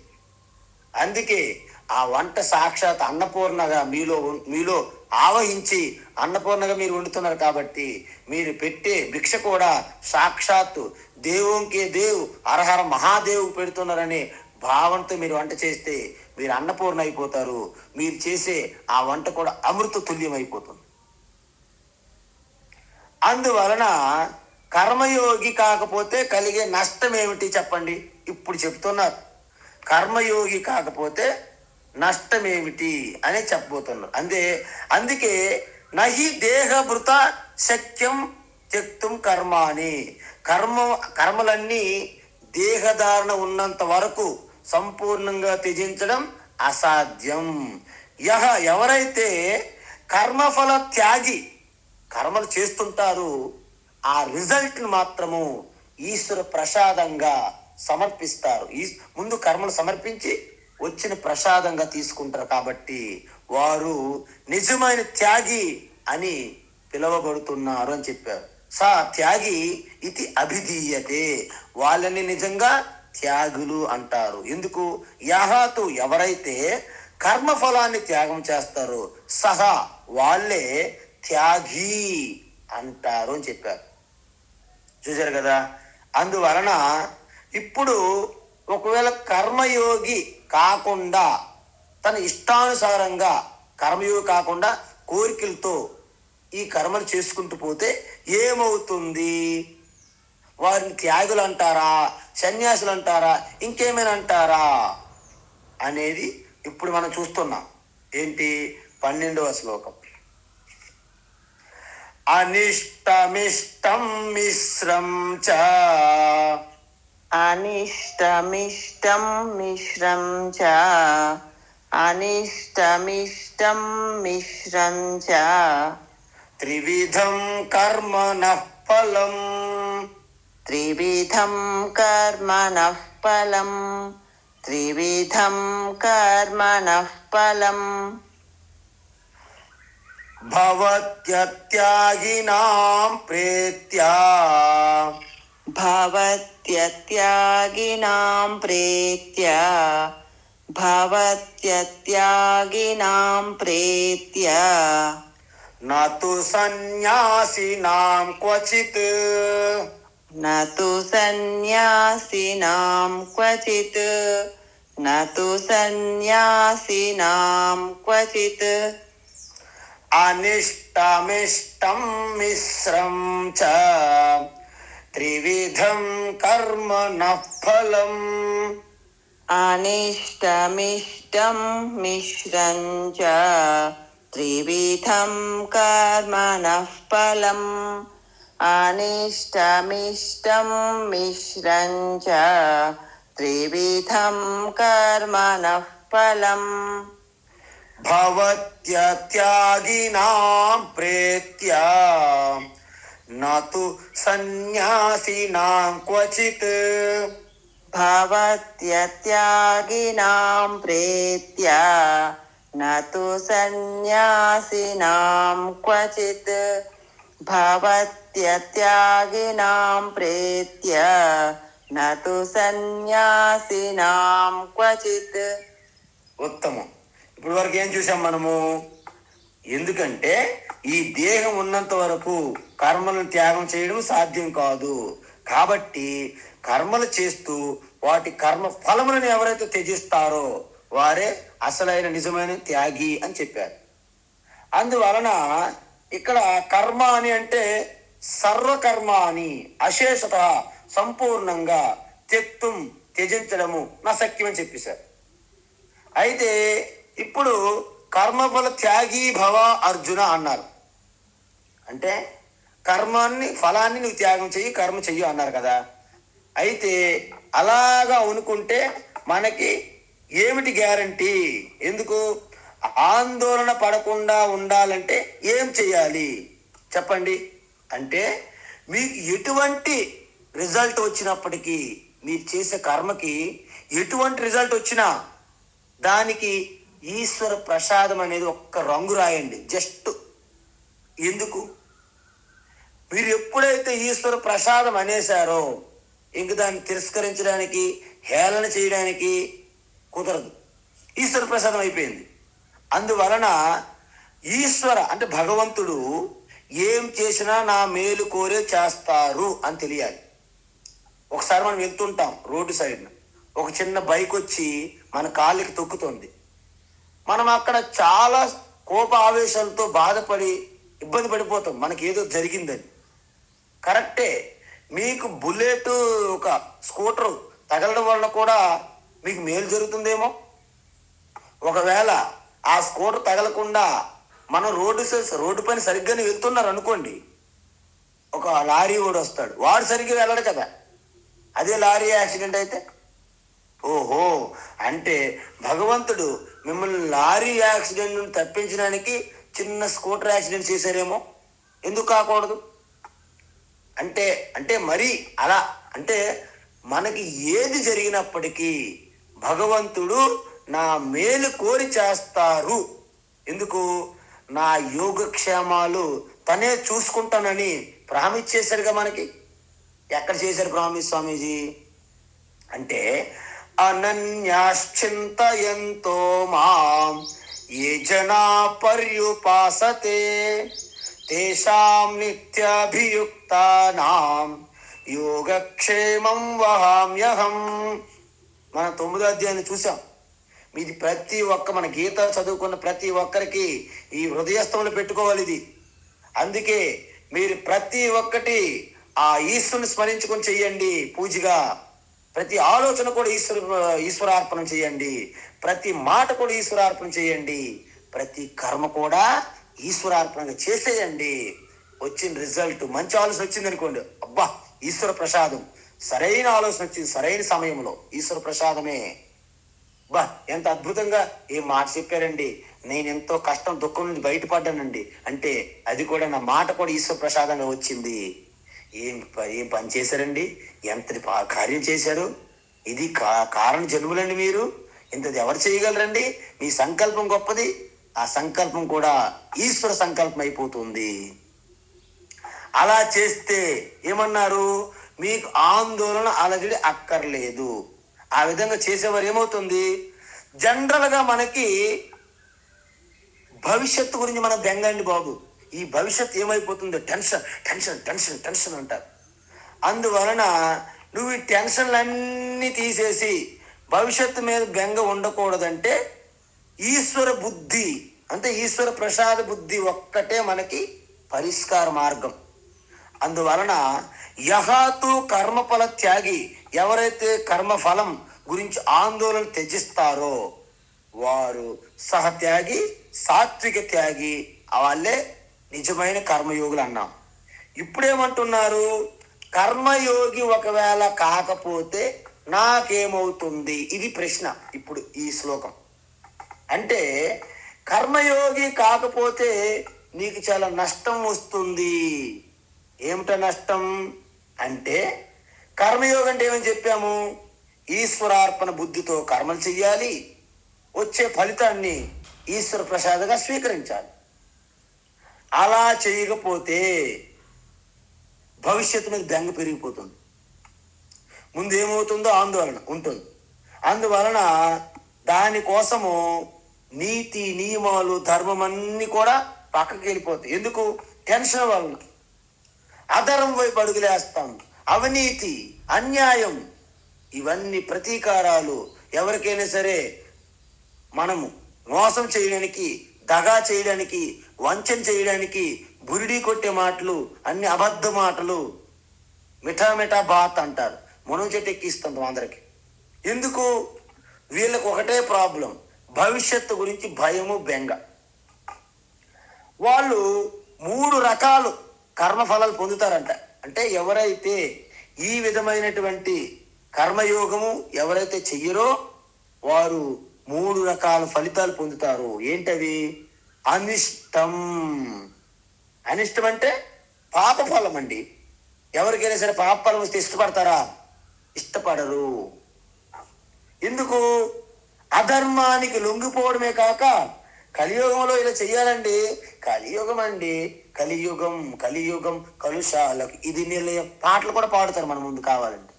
అందుకే ఆ వంట సాక్షాత్ అన్నపూర్ణగా మీలో ఆవహించి అన్నపూర్ణగా మీరు వండుతున్నారు. కాబట్టి మీరు పెట్టే భిక్ష కూడా సాక్షాత్తు దేవుంకే దేవు హరహర మహాదేవు పెడుతున్నారనే భావంతో మీరు వంట చేస్తే మీరు అన్నపూర్ణ అయిపోతారు. మీరు చేసే ఆ వంట కూడా అమృత తుల్యం అయిపోతుంది. అందువలన కర్మయోగి కాకపోతే కలిగే నష్టం ఏమిటి చెప్పండి. ఇప్పుడు చెప్తున్నారు కర్మయోగి కాకపోతే నష్టం ఏమిటి అని చెప్పబోతున్నారు. అందుకే నహి దేహభృత శక్యం త్యక్తుం కర్మాని. కర్మలన్నీ దేహధారణ ఉన్నంత వరకు సంపూర్ణంగా త్యజించడం అసాధ్యం. ఎవరైతే కర్మఫల త్యాగి కర్మలు చేస్తుంటారు, ఆ రిజల్ట్ని మాత్రము ఈశ్వర ప్రసాదంగా సమర్పిస్తారు. ముందు కర్మలు సమర్పించి వచ్చిన ప్రసాదంగా తీసుకుంటారు. కాబట్టి వారు నిజమైన త్యాగి అని పిలువబడుతున్నారు అని చెప్పారు. త్యాగి ఇది అభిధీయతే. వాళ్ళని నిజంగా త్యాగులు అంటారు. ఎందుకు? యహాతు ఎవరైతే కర్మఫలాన్ని త్యాగం చేస్తారో సహా వాళ్ళే త్యాగి అంటారు అని చెప్పారు. చూశారు కదా. అందువలన ఇప్పుడు ఒకవేళ కర్మయోగి కాకుండా తన ఇష్టానుసారంగా కర్మయోగి కాకుండా కోరికలతో ఈ కర్మలు చేసుకుంటూ పోతే ఏమవుతుంది? వారిని త్యాగులు అంటారా, సన్యాసులు అంటారా, ఇంకేమైనా అంటారా అనేది ఇప్పుడు మనం చూస్తున్నాం. ఏంటి? 12వ శ్లోకం. అనిష్టమిష్టం మిశ్రం చ. అనిష్టమిష్టం మిశ్రం చ. అనిష్టమిష్టం మిశ్రం చ. త్రివిధం కర్మణః ఫలం. త్రివిధం కర్మణః ఫలం. త్రివిధం కర్మణః ఫలం. భవత్యత్యాగినాం ప్రేత్యా. భవత్యత్యాగినాం ప్రేత్యా. భవత్యత్యాగినాం ప్రేత్యా. నతు సన్యాసినాం క్వచిత్. నతు సన్యాసినాం క్వచిత్. నతు సన్యాసినాం క్వచిత్. అనిష్టమిష్టం మిశ్రం చ. త్రివిధం కర్మణః ఫలం. అనిష్టమిష్టం మిశ్రం చ. త్రివిధం కర్మణః ఫలం. అనిష్టమిష్టం మిశ్రం చ. త్రివిధం కర్మణః ఫలం. భవత్యత్యాగినాం ప్రేత్యా నతు సన్యాసినాం క్వచిత్. భవత్యత్యాగినాం ప్రేత్యా నతు సన్యాసినాం క్వచిత్. భవత్యత్యాగినాం ప్రేత్యా నతు సన్యాసినాం క్వచిత్. ఉత్తమం. ఇప్పుడు వరకు ఏం చూసాం మనము? ఎందుకంటే ఈ దేహం ఉన్నంత వరకు కర్మలను త్యాగం చేయడం సాధ్యం కాదు. కాబట్టి కర్మలు చేస్తూ వాటి కర్మ ఫలములను ఎవరైతే త్యజిస్తారో వారే అసలైన నిజమైన త్యాగి అని చెప్పారు. అందువలన ఇక్కడ కర్మ అని అంటే సర్వకర్మ అని అశేషత సంపూర్ణంగా త్యక్తుం త్యజించడము నా శక్యం అని చెప్పేశారు. అయితే ఇప్పుడు కర్మఫల త్యాగీ భవ అర్జున అన్నారు. అంటే ఫలాన్ని నువ్వు త్యాగం చెయ్యి, కర్మ చెయ్యి అన్నారు కదా. అయితే అలాగా అనుకుంటే మనకి ఏమిటి గ్యారంటీ? ఎందుకు ఆందోళన పడకుండా ఉండాలంటే ఏం చెయ్యాలి చెప్పండి? అంటే మీకు ఎటువంటి రిజల్ట్ వచ్చినప్పటికీ, మీరు చేసే కర్మకి ఎటువంటి రిజల్ట్ వచ్చినా దానికి ఈశ్వర ప్రసాదం అనేది ఒక్క రంగు రాయండి జస్ట్. ఎందుకు? మీరు ఎప్పుడైతే ఈశ్వర ప్రసాదం అనేసారో ఇంక దాన్ని తిరస్కరించడానికి, హేళన చేయడానికి కుదరదు. ఈశ్వర ప్రసాదం అయిపోయింది. అందువలన అంటే భగవంతుడు ఏం చేసినా నా మేలు కోరే చేస్తారు అని తెలియాలి. ఒకసారి మనం వెళ్తుంటాం రోడ్డు సైడ్న, ఒక చిన్న బైక్ వచ్చి మన కాళ్ళకి తొక్కుతుంది. మనం అక్కడ చాలా కోప ఆవేశాలతో బాధపడి ఇబ్బంది పడిపోతాం, మనకి ఏదో జరిగిందని. కరెక్టే, మీకు బుల్లెట్ ఒక స్కూటర్ తగలడం వలన కూడా మీకు మేలు జరుగుతుందేమో. ఒకవేళ ఆ స్కూటర్ తగలకుండా మనం రోడ్డు పైన సరిగ్గానే వెళ్తున్నారు అనుకోండి, ఒక లారీ వాడు వస్తాడు, వాడు సరిగ్గా వెళ్ళడు కదా, అదే లారీ యాక్సిడెంట్ అయితే ఓహో, అంటే భగవంతుడు మిమ్మల్ని లారీ యాక్సిడెంట్ నుండి తప్పించడానికి చిన్న స్కూటర్ యాక్సిడెంట్ చేశారేమో. ఎందుకు కాకూడదు? అంటే మరి అలా అంటే మనకి ఏది జరిగినప్పటికీ భగవంతుడు నా మేలు కోరి చేస్తారు. ఎందుకు? నా యోగక్షేమాలు తనే చూసుకుంటానని ప్రామిస్ చేశారుగా మనకి. ఎక్కడ చేశారు ప్రామిస్ స్వామీజీ? అంటే అనన్యాశ్చింతయంతో మాం ఏ జనా పర్యుపాసతే తేషాం నిత్యాభియుక్తానాం యోగక్షేమం వహామ్యహం. మన 9వ అధ్యాయాన్ని చూసాం. మీది ప్రతి ఒక్క మన గీత చదువుకున్న ప్రతి ఒక్కరికి ఈ హృదయస్థంలో పెట్టుకోవాలి ఇది. అందుకే మీరు ప్రతి ఒక్కటి ఆ ఈశ్వరుని స్మరించుకొని చెయ్యండి పూజగా. ప్రతి ఆలోచన కూడా ఈశ్వరార్పణ చేయండి. ప్రతి మాట కూడా ఈశ్వరార్పణ చేయండి. ప్రతి కర్మ కూడా ఈశ్వరార్పణగా చేసేయండి. వచ్చిన రిజల్ట్ మంచి ఆలోచన వచ్చింది అనుకోండి, అబ్బా ఈశ్వర ప్రసాదం, సరైన ఆలోచన వచ్చింది సరైన సమయంలో, ఈశ్వర ప్రసాదమే. బా ఎంత అద్భుతంగా ఏ మాట చెప్పారండి, నేను ఎంతో కష్టం దుఃఖం నుంచి బయటపడ్డానండి అంటే అది కూడా నా మాట కూడా ఈశ్వర ప్రసాదంగా వచ్చింది. ఏం పని చేశారండి, ఎంతటి కార్యం చేశారు. ఇది కారణ జన్ములండి మీరు. ఇంతది ఎవరు చేయగలరండి? మీ సంకల్పం గొప్పది. ఆ సంకల్పం కూడా ఈశ్వర సంకల్పం అయిపోతుంది. అలా చేస్తే ఏమన్నారు? మీకు ఆందోళన అలజడి అక్కర్లేదు. ఆ విధంగా చేసేవారు ఏమవుతుంది? జనరల్గా మనకి భవిష్యత్తు గురించి మనం బెంగండి బాబు, ఈ భవిష్యత్తు ఏమైపోతుందో టెన్షన్ టెన్షన్ టెన్షన్ టెన్షన్ అంటారు. అందువలన నువ్వు ఈ టెన్షన్లన్నీ తీసేసి భవిష్యత్తు మీద బెంగ ఉండకూడదంటే ఈశ్వర బుద్ధి, అంటే ఈశ్వర ప్రసాద బుద్ధి ఒక్కటే మనకి పరిష్కార మార్గం. అందువలన యహాతు కర్మఫల త్యాగి, ఎవరైతే కర్మఫలం గురించి ఆందోళన త్యజిస్తారో వారు సహత్యాగి, సాత్విక త్యాగి, వాళ్ళే నిజమైన కర్మయోగులు అన్నాం. ఇప్పుడేమంటున్నారు? కర్మయోగి ఒకవేళ కాకపోతే నాకేమవుతుంది? ఇది ప్రశ్న ఇప్పుడు ఈ శ్లోకం. అంటే కర్మయోగి కాకపోతే నీకు చాలా నష్టం వస్తుంది. ఏమిట నష్టం అంటే, కర్మయోగం అంటే ఏమని చెప్పాము? ఈశ్వరార్పణ బుద్ధితో కర్మలు చెయ్యాలి, వచ్చే ఫలితాన్ని ఈశ్వర ప్రసాదంగా స్వీకరించాలి. అలా చేయకపోతే భవిష్యత్తు మీద బెంగ పెరిగిపోతుంది. ముందు ఏమవుతుందో ఆందోళన ఉంటుంది. అందువలన దానికోసము నీతి నియమాలు ధర్మం అన్నీ కూడా పక్కకి వెళ్ళిపోతాయి. ఎందుకు? టెన్షన్ వలన. అధర్మం వైపు అడుగులేస్తాం. అవినీతి, అన్యాయం, ఇవన్నీ ప్రతీకారాలు. ఎవరికైనా సరే మనము మోసం చేయడానికి, దగా చేయడానికి, వంచన చేయడానికి, బురిడి కొట్టే మాటలు, అన్ని అబద్ధ మాటలు, మిఠా మిఠా బాత్ అంటారు. మునం చెట్టు ఎక్కిస్తాం అందరికి. ఎందుకు? వీళ్ళకు ఒకటే ప్రాబ్లం, భవిష్యత్తు గురించి భయము, బెంగ. వాళ్ళు 3 రకాలు కర్మఫలాలు పొందుతారంట. అంటే ఎవరైతే ఈ విధమైనటువంటి కర్మయోగము ఎవరైతే చెయ్యరో వారు 3 రకాల ఫలితాలు పొందుతారు. ఏంటవి? అనిష్టం. అనిష్టం అంటే పాప ఫలం అండి. ఎవరికైనా సరే పాప ఫలం వస్తే ఇష్టపడతారా? ఇష్టపడరు. ఎందుకు? అధర్మానికి లొంగిపోవడమే కాక కలియుగంలో ఇలా చెయ్యాలండి. కలియుగం అండి, కలియుగం కలియుగం కలుషాలకు ఇది నిలయం. పాటలు కూడా పాడుతారు మన ముందు కావాలండి.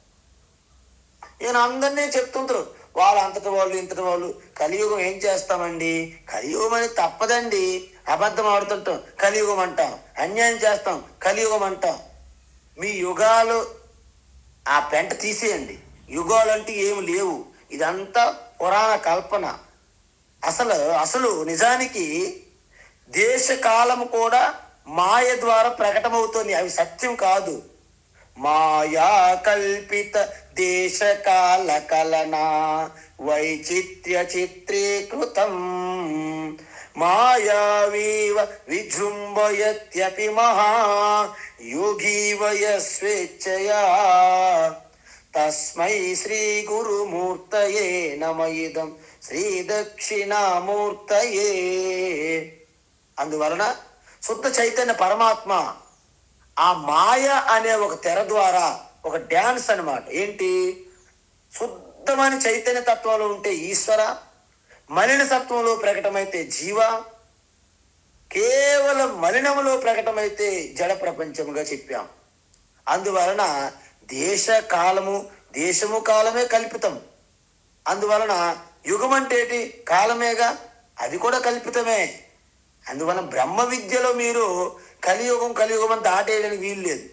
నేను అందరినీ చెప్తుంటారు, వాళ్ళు అంతటి వాళ్ళు ఇంతటి వాళ్ళు. కలియుగం ఏం చేస్తామండి? కలియుగం అనేది తప్పదండి. అబద్ధం ఆడుతుంటాం, కలియుగం అంటాం. అన్యాయం చేస్తాం, కలియుగం అంటాం. మీ యుగాలు ఆ పెంట తీసేయండి. యుగాలు అంటే ఏమి లేవు. ఇదంతా పురాణ కల్పన. అసలు నిజానికి దేశ కాలము కూడా మాయ ద్వారా ప్రకటమవుతుంది. అవి సత్యం కాదు. మాయా కల్పిత దేశ కాల కలనా వైచిత్ర్య చిత్రీకృతం మాయావీవ విజృంభయత్యపి మహా యోగీవయ స్వేచ్ఛయా తస్మై శ్రీ గురుమూర్తయే నమయిదం శ్రీ దక్షిణామూర్తయే. అందువలన శుద్ధ చైతన్య పరమాత్మ ఆ మాయ అనే ఒక తెర ద్వారా ఒక డ్యాన్స్ అన్నమాట. ఏంటి? శుద్ధమైన చైతన్య తత్వంలో ఉంటే ఈశ్వర, మలిన తత్వంలో ప్రకటమైతే జీవ, కేవలం మలినములో ప్రకటమైతే జడ ప్రపంచముగా చెప్పాం. అందువలన దేశ కాలము, దేశము కాలమే కల్పితం. అందువలన యుగం అంటే ఏంటి? కాలమేగా, అది కూడా కల్పితమే. అందువలన బ్రహ్మ విద్యలో మీరు కలియుగం కలియుగం అని దాటేయడానికి వీలు లేదు.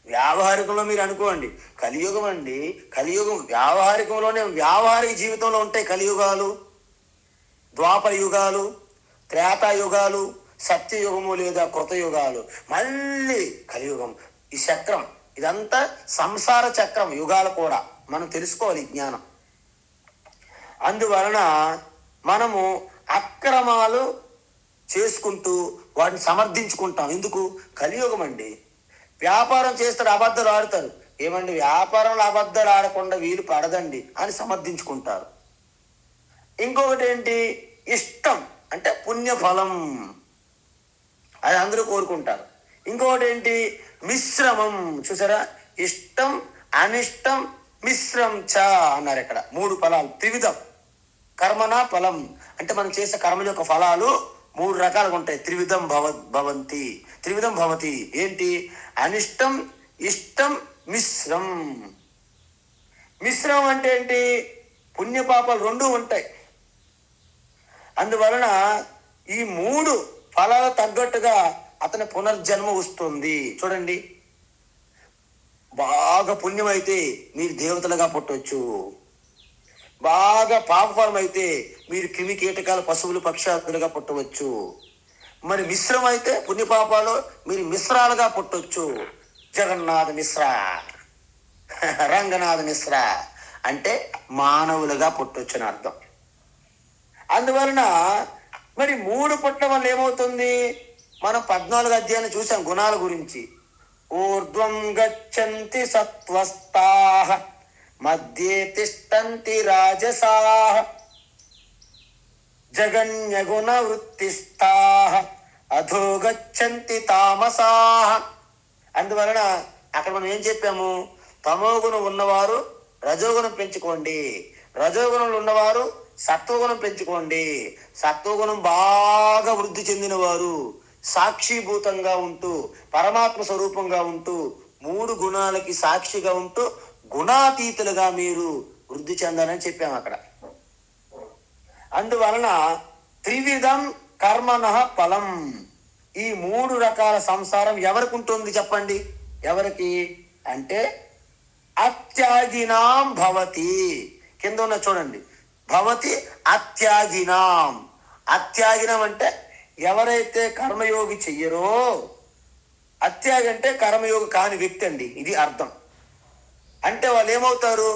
వ్యావహారికంలో మీరు అనుకోండి, కలియుగం అండి, కలియుగం వ్యావహారికంలోనే, వ్యావహారిక జీవితంలో ఉంటాయి కలియుగాలు, ద్వాపర యుగాలు, త్రేతాయుగాలు, సత్యయుగము లేదా కృతయుగాలు, మళ్ళీ కలియుగం. ఈ చక్రం ఇదంతా సంసార చక్రం. యుగాలు కూడా మనం తెలుసుకోవాలి జ్ఞానం. అందువలన మనము అక్రమాలు చేసుకుంటూ వాటిని సమర్థించుకుంటాం. ఎందుకు? కలియుగం అండి. వ్యాపారం చేస్తారు, అబద్ధాలు ఆడతారు. ఏమండి, వ్యాపారంలో అబద్ధాలు ఆడకుండా వీలు పడదండి అని సమర్థించుకుంటారు. ఇంకొకటి ఏంటి? ఇష్టం అంటే పుణ్యఫలం, అది అందరూ కోరుకుంటారు. ఇంకొకటి ఏంటి? మిశ్రమం. చూసారా? ఇష్టం, అనిష్టం, మిశ్రం చ అన్నారు ఇక్కడ. 3 ఫలాలు. త్రివిధం కర్మన ఫలం అంటే మనం చేసే కర్మల యొక్క ఫలాలు 3 రకాలుగా ఉంటాయి. త్రివిధం భవంతి, త్రివిధం భవతి. ఏంటి? అనిష్టం, ఇష్టం, మిశ్రం. మిశ్రం అంటే ఏంటి? పుణ్యపాపాలు 2 ఉంటాయి. అందువలన ఈ 3 ఫలాలు తగ్గట్టుగా అతని పునర్జన్మ వస్తుంది. చూడండి, బాగా పుణ్యం అయితే మీరు దేవతలుగా పుట్టవచ్చు. బాగా పాపఫలం అయితే మీరు క్రిమి కీటకాలు, పశువులు, పక్షాదులుగా పుట్టవచ్చు. మరి మిశ్రం అయితే పుణ్యపాపాలు మీరు మిశ్రాలుగా పుట్టవచ్చు. జగన్నాథ మిశ్ర, రంగనాథ మిశ్ర అంటే మానవులుగా పుట్టవచ్చు అని అర్థం. అందువలన మరి 3 పుట్టడం వల్ల ఏమవుతుంది? మనం 14 అధ్యాయాలు చూసాం గుణాల గురించి. ఊర్ధ్వం గచ్చంతి సత్వస్తాః మధ్యే తిష్టంతి రాజసాః జగన్యగుణ వృత్తిస్థాః అధో గచ్చంతి తామసాః. అందువలన అక్కడ మనం ఏం చెప్పాము? తమోగుణం ఉన్నవారు రజోగుణం పెంచుకోండి, రజోగుణంలో ఉన్నవారు సత్వగుణం పెంచుకోండి. సత్వగుణం బాగా వృద్ధి చెందిన వారు సాక్షిభూతంగా ఉంటూ, పరమాత్మ స్వరూపంగా ఉంటూ, 3 గుణాలకి సాక్షిగా ఉంటూ గుణాతీతులుగా మీరు వృద్ధి చెందాలని చెప్పాము అక్కడ. అందువలన త్రివిధం కర్మణః ఫలం. ఈ 3 రకాల సంసారం ఎవరికి ఉంటుంది చెప్పండి? ఎవరికి అంటే అత్యాగినాం భవతి. కింద ఉన్న చూడండి, భవతి అత్యాగినాం. అత్యాగినం అంటే ఎవరైతే కర్మయోగి చెయ్యరో, అత్యాగి అంటే కర్మయోగి కాని వ్యక్తి అండి, ఇది అర్థం. అంటే వాళ్ళు ఏమవుతారు?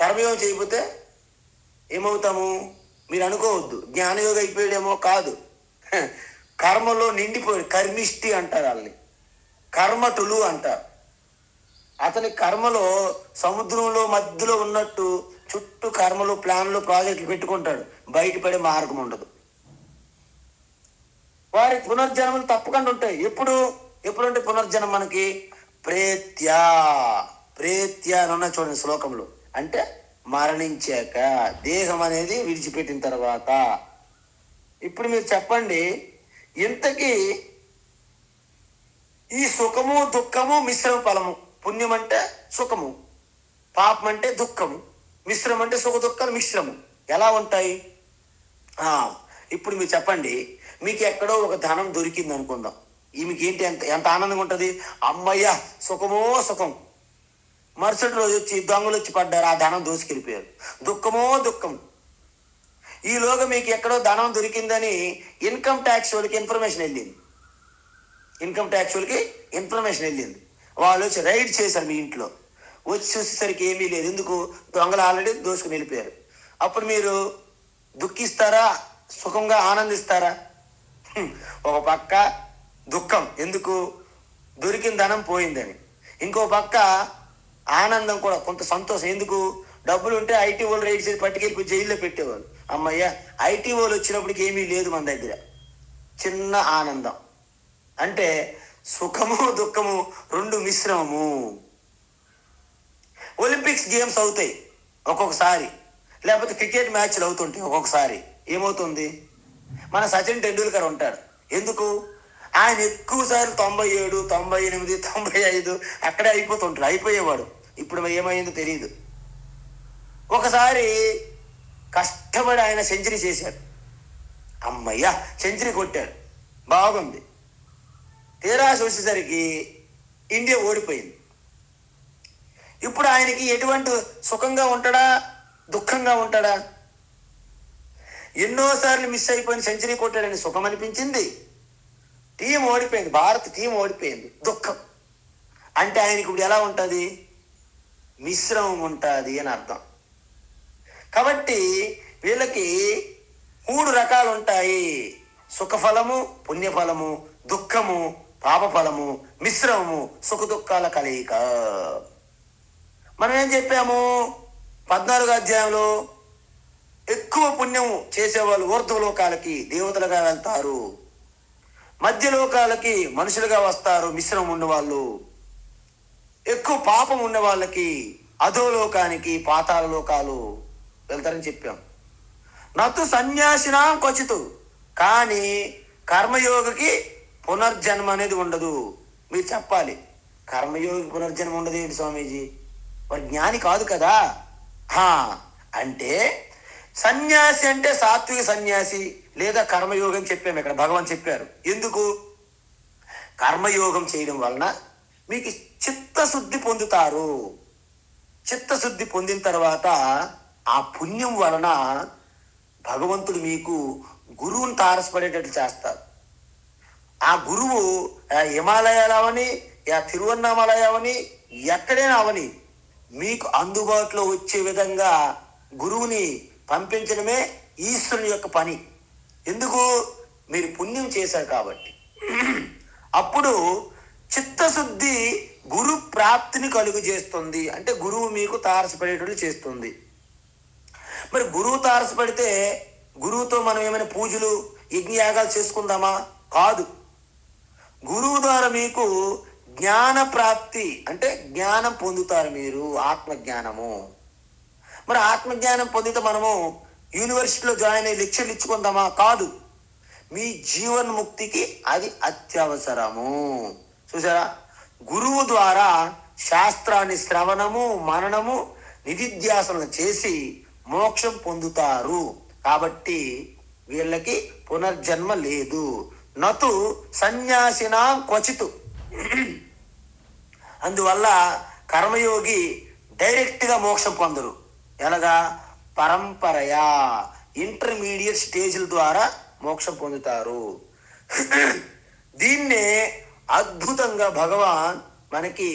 కర్మయోగం చేయకపోతే ఏమవుతాము? మీరు అనుకోవద్దు జ్ఞానయోగం అయిపోయాడేమో, కాదు. కర్మలో నిండిపోయాడు. కర్మిష్టి అంటారు వాళ్ళని, కర్మటులు అంటారు. అతని కర్మలో సముద్రంలో మధ్యలో ఉన్నట్టు చుట్టూ కర్మలు, ప్లాన్లు, ప్రాజెక్టులు పెట్టుకుంటాడు. బయటపడే మార్గం ఉండదు. వారి పునర్జన్మలు తప్పకుండా ఉంటాయి. ఎప్పుడంటే పునర్జన్మ మనకి ప్రేత్యా అని ఉన్న చూడండి శ్లోకంలో. అంటే మరణించాక, దేహం అనేది విడిచిపెట్టిన తర్వాత. ఇప్పుడు మీరు చెప్పండి, ఇంతకీ ఈ సుఖము దుఃఖము మిశ్రమ ఫలము, పుణ్యం అంటే సుఖము, పాపం అంటే దుఃఖము, మిశ్రమం అంటే సుఖ దుఃఖాలు మిశ్రమం ఎలా ఉంటాయి? ఇప్పుడు మీరు చెప్పండి, మీకు ఎక్కడో ఒక ధనం దొరికింది అనుకుందాం. ఈమెకి ఏంటి ఎంత ఆనందంగా ఉంటుంది? అమ్మయ్య సుఖమో సుఖం. మరుసటి రోజు వచ్చి దొంగలు వచ్చి పడ్డారు, ఆ ధనం దోసుకెళ్ళిపోయారు. దుఃఖమో దుఃఖం. ఈలోగా మీకు ఎక్కడో ధనం దొరికిందని ఇన్కమ్ ట్యాక్స్ వాళ్ళకి ఇన్ఫర్మేషన్ వెళ్ళింది. వాళ్ళు వచ్చి రైడ్ చేశారు మీ ఇంట్లో. వచ్చి చూసేసరికి ఏమీ లేదు. ఎందుకు? దొంగలు ఆల్రెడీ దోసుకుని వెళ్ళిపోయారు. అప్పుడు మీరు దుఃఖిస్తారా, సుఖంగా ఆనందిస్తారా? ఒక పక్క దుఃఖం, ఎందుకు? దొరికిన ధనం పోయిందని. ఇంకో పక్క ఆనందం కూడా, కొంత సంతోషం, ఎందుకు? డబ్బులు ఉంటే ఐటీ వాళ్ళు రైడ్ చేసి పట్టుకెళ్ళిపోయి జైల్లో పెట్టేవాళ్ళు. అమ్మయ్య ఐటీ వాళ్ళు వచ్చినప్పటికి ఏమీ లేదు మన దగ్గర, చిన్న ఆనందం. అంటే సుఖము దుఃఖము రెండు మిశ్రమము. ఒలింపిక్స్ గేమ్స్ అవుతాయి ఒక్కొక్కసారి, లేకపోతే క్రికెట్ మ్యాచ్లు అవుతుంటాయి ఒక్కొక్కసారి. ఏమవుతుంది? మన సచిన్ టెండూల్కర్ ఉంటాడు. ఎందుకు? ఆయన ఎక్కువ సార్లు 97, 98, 95 అక్కడే అయిపోయేవాడు. ఇప్పుడు ఏమైందో తెలియదు. ఒకసారి కష్టపడి ఆయన సెంచరీ చేశాడు. అమ్మయ్య సెంచరీ కొట్టాడు, బాగుంది. తీరా చూసేసరికి ఇండియా ఓడిపోయింది. ఇప్పుడు ఆయనకి ఎటువంటి సుఖంగా ఉంటాడా, దుఃఖంగా ఉంటాడా? ఎన్నోసార్లు మిస్ అయిపోయిన సెంచరీ కొట్టాడని సుఖం అనిపించింది. టీం ఓడిపోయింది, భారత్ టీం ఓడిపోయింది, దుఃఖం. అంటే ఆయనకి ఇప్పుడు ఎలా ఉంటుంది? మిశ్రమం ఉంటుంది అని అర్థం. కాబట్టి వీళ్ళకి 3 రకాలు ఉంటాయి: సుఖఫలము, పుణ్యఫలము, దుఃఖము, పాపఫలము, మిశ్రమము, సుఖ దుఃఖాల కలయిక. మనం ఏం చెప్పాము 14వ అధ్యాయంలో? ఎక్కువ పుణ్యము చేసేవాళ్ళు ఊర్ధ్వలోకాలకి దేవతలుగా వెళ్తారు, మధ్యలోకాలకి మనుషులుగా వస్తారు మిశ్రమం ఉన్నవాళ్ళు. ఎక్కువ పాపం ఉన్న వాళ్ళకి అధోలోకానికి, పాతాళ లోకాలు వెళ్తారని చెప్పాం. నతు సన్యాసినా క్వచితు, కానీ కర్మయోగికి పునర్జన్మ అనేది ఉండదు. మీరు చెప్పాలి, కర్మయోగి పునర్జన్మ ఉండదు ఏంటి స్వామీజీ? మరి జ్ఞాని కాదు కదా. అంటే సన్యాసి అంటే సాత్విక సన్యాసి లేదా కర్మయోగం చెప్పాము. ఇక్కడ భగవాన్ చెప్పారు. ఎందుకు? కర్మయోగం చేయడం వలన మీకు చిత్తశుద్ధి పొందుతారు. చిత్తశుద్ధి పొందిన తర్వాత ఆ పుణ్యం వలన భగవంతుడు మీకు గురువుని తారసపడేటట్టు చేస్తారు. ఆ గురువు హిమాలయాలు అవని, తిరువన్నామలై అవని, ఎక్కడైనా అవని, మీకు అందుబాటులో వచ్చే విధంగా గురువుని పంపించడమే ఈశ్వరుని యొక్క పని. ఎందుకు? మీరు పుణ్యం చేశారు కాబట్టి. అప్పుడు చిత్తశుద్ధి గురు ప్రాప్తిని కలుగు చేస్తుంది. అంటే గురువు మీకు తారసపడేటట్లు చేస్తుంది. మరి గురువు తారసపడితే గురువుతో మనం ఏమైనా పూజలు, యజ్ఞయాగాలు చేసుకుందామా? కాదు. గురువు ద్వారా మీకు జ్ఞాన ప్రాప్తి, అంటే జ్ఞానం పొందుతారు మీరు, ఆత్మజ్ఞానము. మరి ఆత్మజ్ఞానం పొందితే మనము యూనివర్సిటీలో జాయిన్ అయ్యి లెక్చర్లు ఇచ్చుకుందామా? కాదు. మీ జీవన్ముక్తికి అది అత్యవసరము. చూసారా? గురువు ద్వారా శాస్త్రాన్ని శ్రవణము, మననము, నిధిధ్యాసనం చేసి మోక్షం పొందుతారు. కాబట్టి వీళ్ళకి పునర్జన్మ లేదు. నతు సన్యాసినా క్వచితు. అందువల్ల కర్మయోగి డైరెక్ట్గా మోక్షం పొందరు. ఎలాగా? పరంపరయా, ఇంటర్మీడియట్ స్టేజ్ల ద్వారా మోక్షం పొందుతారు. దీన్నే అద్భుతంగా భగవాన్ మనకి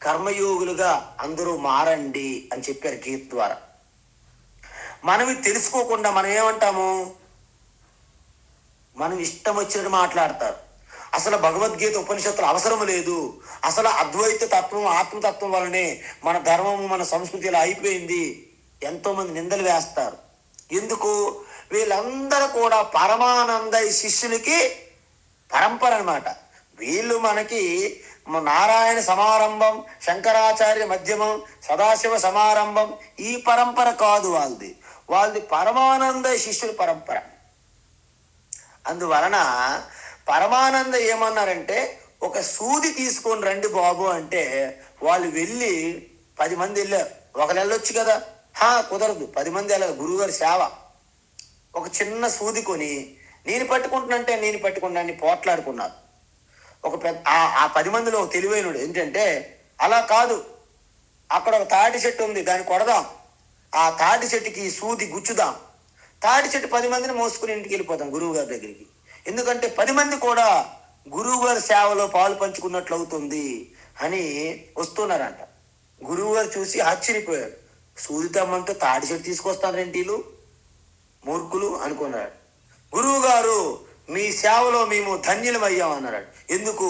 కర్మయోగులుగా అందరూ మారండి అని చెప్పారు గీత ద్వారా. మనం ఇది తెలుసుకోకుండా మనం ఏమంటాము, మనం ఇష్టం వచ్చినట్టు మాట్లాడతారు. అసలు భగవద్గీత ఉపనిషత్తులు అవసరం లేదు, అసలు అద్వైత తత్వం ఆత్మతత్వం వల్లనే మన ధర్మము మన సంస్కృతి ఇలా అయిపోయింది, ఎంతోమంది నిందలు వేస్తారు. ఎందుకు? వీళ్ళందరూ కూడా పరమానంద శిష్యులకి పరంపర అనమాట. వీళ్ళు మనకి నారాయణ సమారంభం, శంకరాచార్య మధ్యమం, సదాశివ సమారంభం ఈ పరంపర కాదు వాళ్ళది పరమానంద శిష్యుల పరంపర. అందువలన పరమానంద ఏమన్నారంటే, ఒక సూది తీసుకొని రండి బాబు అంటే వాళ్ళు వెళ్ళి 10 మంది వెళ్ళారు. ఒకరు వెళ్ళొచ్చు కదా, కుదరదు, 10 మంది వెళ్ళాలి, గురువుగారి సేవ. ఒక చిన్న సూది కొని నేను పట్టుకుంటున్నంటే నేను పట్టుకున్నాను పోట్లాడుకున్నారు. ఒక పెద్ద ఆ 10 మందిలో తెలివైనడు ఏంటంటే, అలా కాదు, అక్కడ ఒక తాటి చెట్టు ఉంది, దాన్ని కొడదాం, ఆ తాటి చెట్టుకి సూది గుచ్చుదాం, తాటి చెట్టు 10 మందిని మోసుకుని ఇంటికి వెళ్ళిపోతాం గురువు గారి దగ్గరికి. ఎందుకంటే 10 మంది కూడా గురువు గారి సేవలో పాలు పంచుకున్నట్లు అవుతుంది అని వస్తున్నారంట. గురువు గారు చూసి ఆశ్చర్యపోయాడు. సూది తమ్మంతో తాటి చెట్టు తీసుకొస్తారంటే వీళ్ళు మూర్ఖులు అనుకున్నాడు. గురువు గారు, మీ సేవలో మేము ధన్యులం అయ్యాం అన్నాడు. ఎందుకు?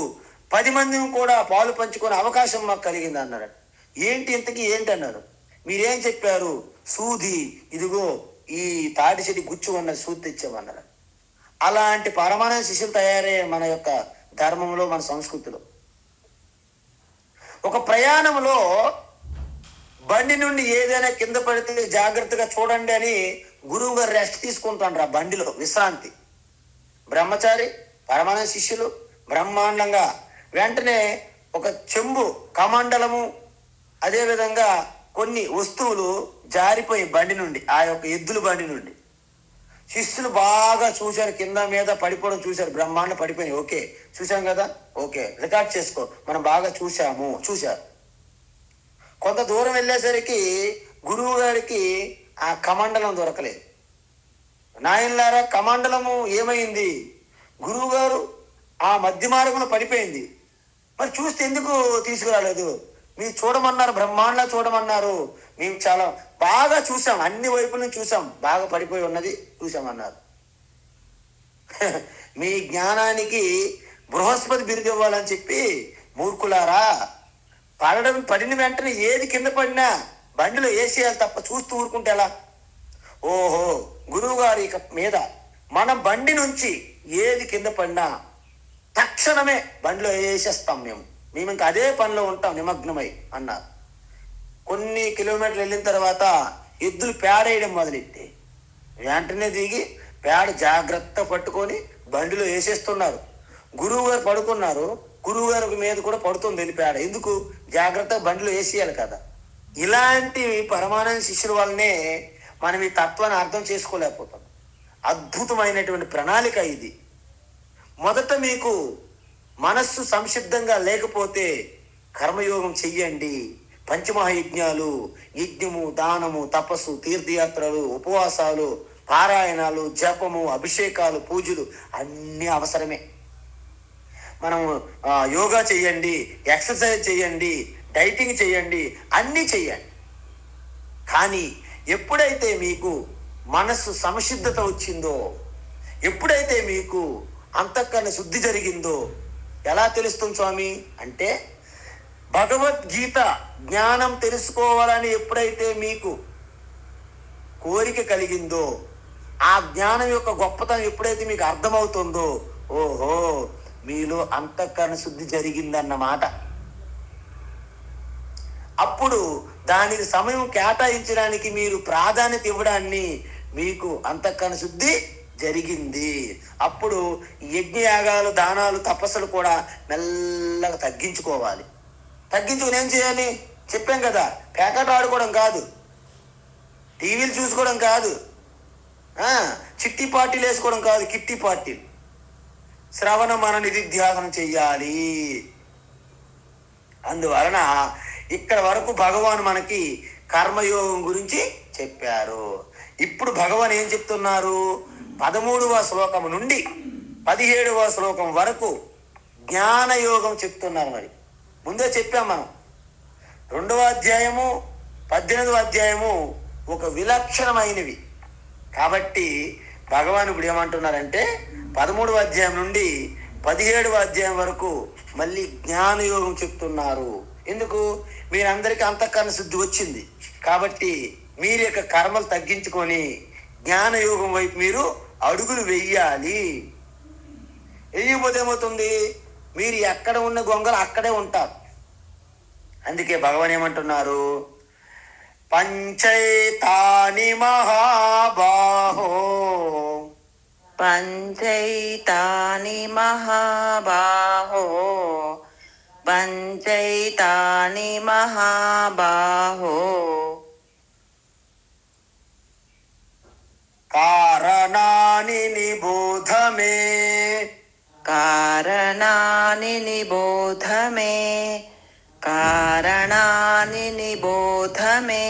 10 మందిని కూడా పాలు పంచుకునే అవకాశం మాకు కలిగింది అన్నాడు. ఏంటి ఇంతకీ ఏంటి అన్నారు. మీరేం చెప్పారు? సూది, ఇదిగో ఈ తాటి చెట్టు గుచ్చు ఉన్న సూది తెచ్చామన్నారు. అలాంటి పరమానంద శిష్యులు తయారయ్యే మన యొక్క ధర్మంలో, మన సంస్కృతిలో. ఒక ప్రయాణంలో బండి నుండి ఏదైనా కింద పడితే జాగ్రత్తగా చూడండి అని గురువు గారు రెస్ట్ తీసుకుంటాండ్రు ఆ బండిలో, విశ్రాంతి. బ్రహ్మచారి పరమానంద శిష్యులు బ్రహ్మాండంగా వెంటనే ఒక చెంబు, కమండలము, అదేవిధంగా కొన్ని వస్తువులు జారిపోయి బండి నుండి, ఆ యొక్క ఎద్దుల బండి నుండి. శిష్యులు బాగా చూశారు, కింద మీద పడిపోవడం చూశారు, బ్రహ్మాండ పడిపోయి. ఓకే, చూసాం కదా, ఓకే, రికార్డ్ చేసుకో, మనం బాగా చూశారు. కొంత దూరం వెళ్ళేసరికి గురువు గారికి ఆ కమండలం దొరకలేదు. నాయనలారా, కమండలము ఏమైంది? గురువు గారు ఆ మధ్య మార్గంలో పడిపోయింది. మరి చూస్తే ఎందుకు తీసుకురాలేదు? మీరు చూడమన్నారు, బ్రహ్మాండంగా చూడమన్నారు, మేము చాలా బాగా చూసాం, అన్ని వైపుల నుంచి చూసాం, బాగా పడిపోయి ఉన్నది చూసామన్నారు. మీ జ్ఞానానికి బృహస్పతి బిరుదు ఇవ్వాలని చెప్పి మూర్ఖులారా, పడిన వెంటనే ఏది కింద పడినా బండిలో వేసేయాలి తప్ప చూస్తూ ఊరుకుంటే ఎలా? ఓహో, గురువు గారి మీద మన బండి నుంచి ఏది కింద పడినా తక్షణమే బండిలో వేసేస్తాం, మేము ఇంకా అదే పనిలో ఉంటాం నిమగ్నమై అన్నారు. కొన్ని కిలోమీటర్లు వెళ్ళిన తర్వాత ఎద్దులు పేడేయడం మొదలెట్టి వెంటనే దిగి పేడ జాగ్రత్త పట్టుకొని బండిలో వేసేస్తున్నారు. గురువు గారు పడుకున్నారు, గురువు గారి మీద కూడా పడుతుంది వెళ్ళి పేడ. ఎందుకు? జాగ్రత్తగా బండిలో వేసేయాలి కదా. ఇలాంటి పరమానంద శిష్యుల వల్లనే మనం ఈ తత్వాన్ని అర్థం చేసుకోలేకపోతాం. అద్భుతమైనటువంటి ప్రణాళిక ఇది. మొదట మీకు మనస్సు సంసిద్ధంగా లేకపోతే కర్మయోగం చెయ్యండి. పంచమహాయజ్ఞాలు, యజ్ఞము, దానము, తపస్సు, తీర్థయాత్రలు, ఉపవాసాలు, పారాయణాలు, జపము, అభిషేకాలు, పూజలు అన్నీ అవసరమే. మనం యోగా చేయండి, ఎక్సర్సైజ్ చేయండి, డైటింగ్ చేయండి, అన్నీ చేయండి. కానీ ఎప్పుడైతే మీకు మనస్సు సంసిద్ధత వచ్చిందో, ఎప్పుడైతే మీకు అంతఃకరణ శుద్ధి జరిగిందో ఎలా తెలుస్తుంది స్వామి అంటే, భగవద్గీత జ్ఞానం తెలుసుకోవాలని ఎప్పుడైతే మీకు కోరిక కలిగిందో, ఆ జ్ఞానం యొక్క గొప్పతనం ఎప్పుడైతే మీకు అర్థమవుతుందో, ఓహో, మీలో అంతఃకరణ శుద్ధి జరిగిందన్నమాట. అప్పుడు దానికి సమయం కేటాయించడానికి, మీరు ప్రాధాన్యత ఇవ్వడాన్ని మీకు అంతఃకరణ శుద్ధి జరిగింది. అప్పుడు యజ్ఞయాగాలు, దానాలు, తపస్సులు కూడా మెల్లగా తగ్గించుకోవాలి. తగ్గించుకుని ఏం చేయాలి? చెప్పాం కదా, పేకాట ఆడుకోవడం కాదు, టీవీలు చూసుకోవడం కాదు, చిట్టి పార్టీలు వేసుకోవడం కాదు, కిట్టి పార్టీలు. శ్రవణ మన నిధిధ్యాసనం చెయ్యాలి. అందువలన ఇక్కడ వరకు భగవాన్ మనకి కర్మయోగం గురించి చెప్పారు. ఇప్పుడు భగవాన్ ఏం చెప్తున్నారు? 13వ శ్లోకం నుండి 17వ శ్లోకం వరకు జ్ఞానయోగం చెప్తున్నారు. మరి ముందే చెప్పాం మనం, 2వ అధ్యాయము 18వ అధ్యాయము ఒక విలక్షణమైనవి. కాబట్టి భగవాన్ ఇప్పుడు ఏమంటున్నారంటే 13వ అధ్యాయం నుండి 17వ అధ్యాయం వరకు మళ్ళీ జ్ఞానయోగం చెప్తున్నారు. ఎందుకు? మీరందరికీ అంతఃకరణ శుద్ధి వచ్చింది కాబట్టి మీరు యొక్క కర్మలు తగ్గించుకొని జ్ఞానయోగం వైపు మీరు అడుగులు వెయ్యాలి. వెయ్యకపోతే ఏమవుతుంది? మీరు ఎక్కడ ఉన్న గొంగలు అక్కడే ఉంటారు. అందుకే భగవాన్ ఏమంటున్నారు? పంచైతాని మహాబాహో పంచైతాని మహాబాహో పంచైతాని మహాబాహో కారణాని నిబోధ మే కారణాని నిబోధ మే కారణాని నిబోధ మే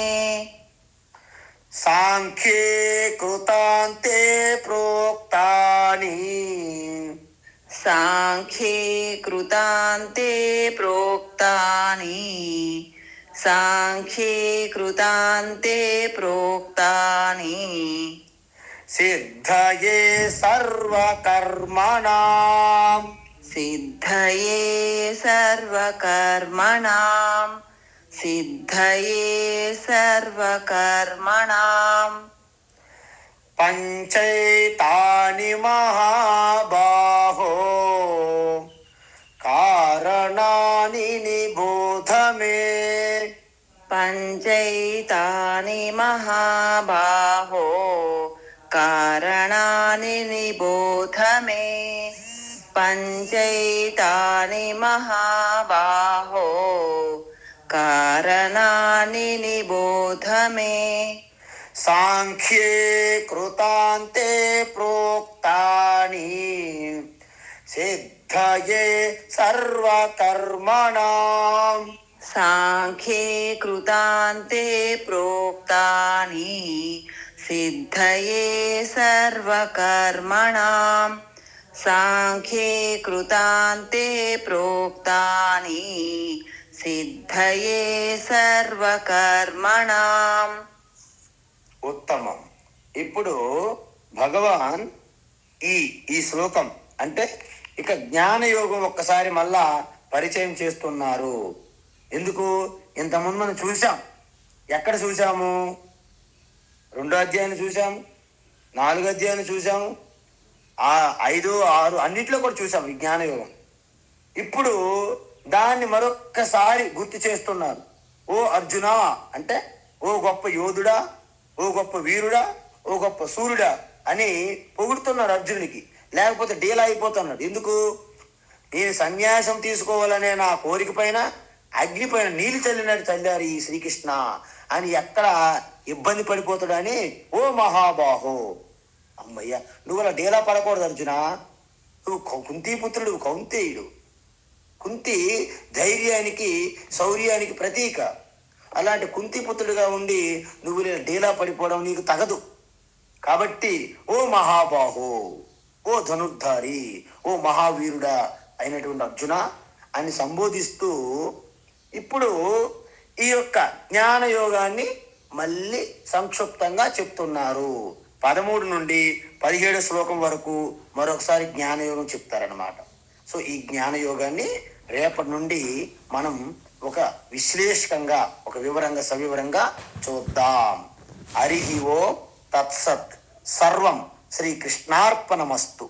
సాంఖ్యే కృతాంతే ప్రోక్తాని సాంఖ్యే కృతాంతే ప్రోక్తాని సాంఖ్యే కృతాంతే ప్రోక్తాని సిద్ధయే సర్వకర్మణాం సిద్ధయే సర్వకర్మణాం సిద్ధయే సర్వకర్మణాం పంచైతాని మహాబాహో కారణాని నిబోధ మే పంచైతాని మహాబాహో కారణాని నిబోధ మే పంచైతాని మహాబాహో కారణాని నిబోధ మే సాంఖ్యే కృతాంతే ప్రోక్తాని సిద్ధయే సర్వకర్మణాం సాంఖ్యే కృతాంతే ప్రోక్తాని సిద్ధయే సర్వకర్మణాం సాంఖ్యే కృతాంతే ప్రోక్తాని సిద్ధయే సర్వకర్మణాం. ఉత్తమం. ఇప్పుడు భగవాన్ ఈ శ్లోకం అంటే ఇక జ్ఞానయోగం ఒక్కసారి మళ్ళా పరిచయం చేస్తున్నారు. ఎందుకు? ఇంతకుముందు మనం చూసాం. ఎక్కడ చూసాము? 2వ అధ్యాయాన్ని చూసాము, 4వ అధ్యాయాన్ని చూసాము, 5, 6 అన్నిట్లో కూడా చూసాము ఈ జ్ఞానయోగం. ఇప్పుడు దాన్ని మరొక్కసారి గుర్తు చేస్తున్నారు. ఓ అర్జున అంటే ఓ గొప్ప యోధుడా, ఓ గొప్ప వీరుడా, ఓ గొప్ప సూర్యుడా అని పొగుడుతున్నాడు అర్జునుడికి. లేకపోతే డీలా అయిపోతున్నాడు. ఎందుకు? నేను సన్యాసం తీసుకోవాలనే నా కోరిక పైన అగ్ని పైన నీళ్ళు చల్లినట్టు చల్లారు ఈ శ్రీకృష్ణ అని ఎక్కడ ఇబ్బంది పడిపోతాడని ఓ మహాబాహో. అమ్మయ్య, నువ్వు అలా డీలా పడకూడదు అర్జున. నువ్వు కుంతీపుత్రుడు, కౌంతేయుడు. కుంతి ధైర్యానికి శౌర్యానికి ప్రతీక. అలాంటి కుంతిపుత్రుడిగా ఉండి నువ్వు డీలా పడిపోవడం నీకు తగదు. కాబట్టి ఓ మహాబాహో, ఓ ధనుర్ధారి, ఓ మహావీరుడా అయినటువంటి అర్జున అని సంబోధిస్తూ ఇప్పుడు ఈ యొక్క జ్ఞానయోగాన్ని మళ్ళీ సంక్షిప్తంగా చెప్తున్నారు. 13 నుండి 17 శ్లోకం వరకు మరొకసారి జ్ఞానయోగం చెప్తారనమాట. సో ఈ జ్ఞానయోగాన్ని రేపటి నుండి మనం ఒక విశ్లేషకంగా, ఒక వివరంగా, సవివరంగా చూద్దాం. హరి ఓ తత్సత్. సర్వం శ్రీకృష్ణార్పణమస్తు.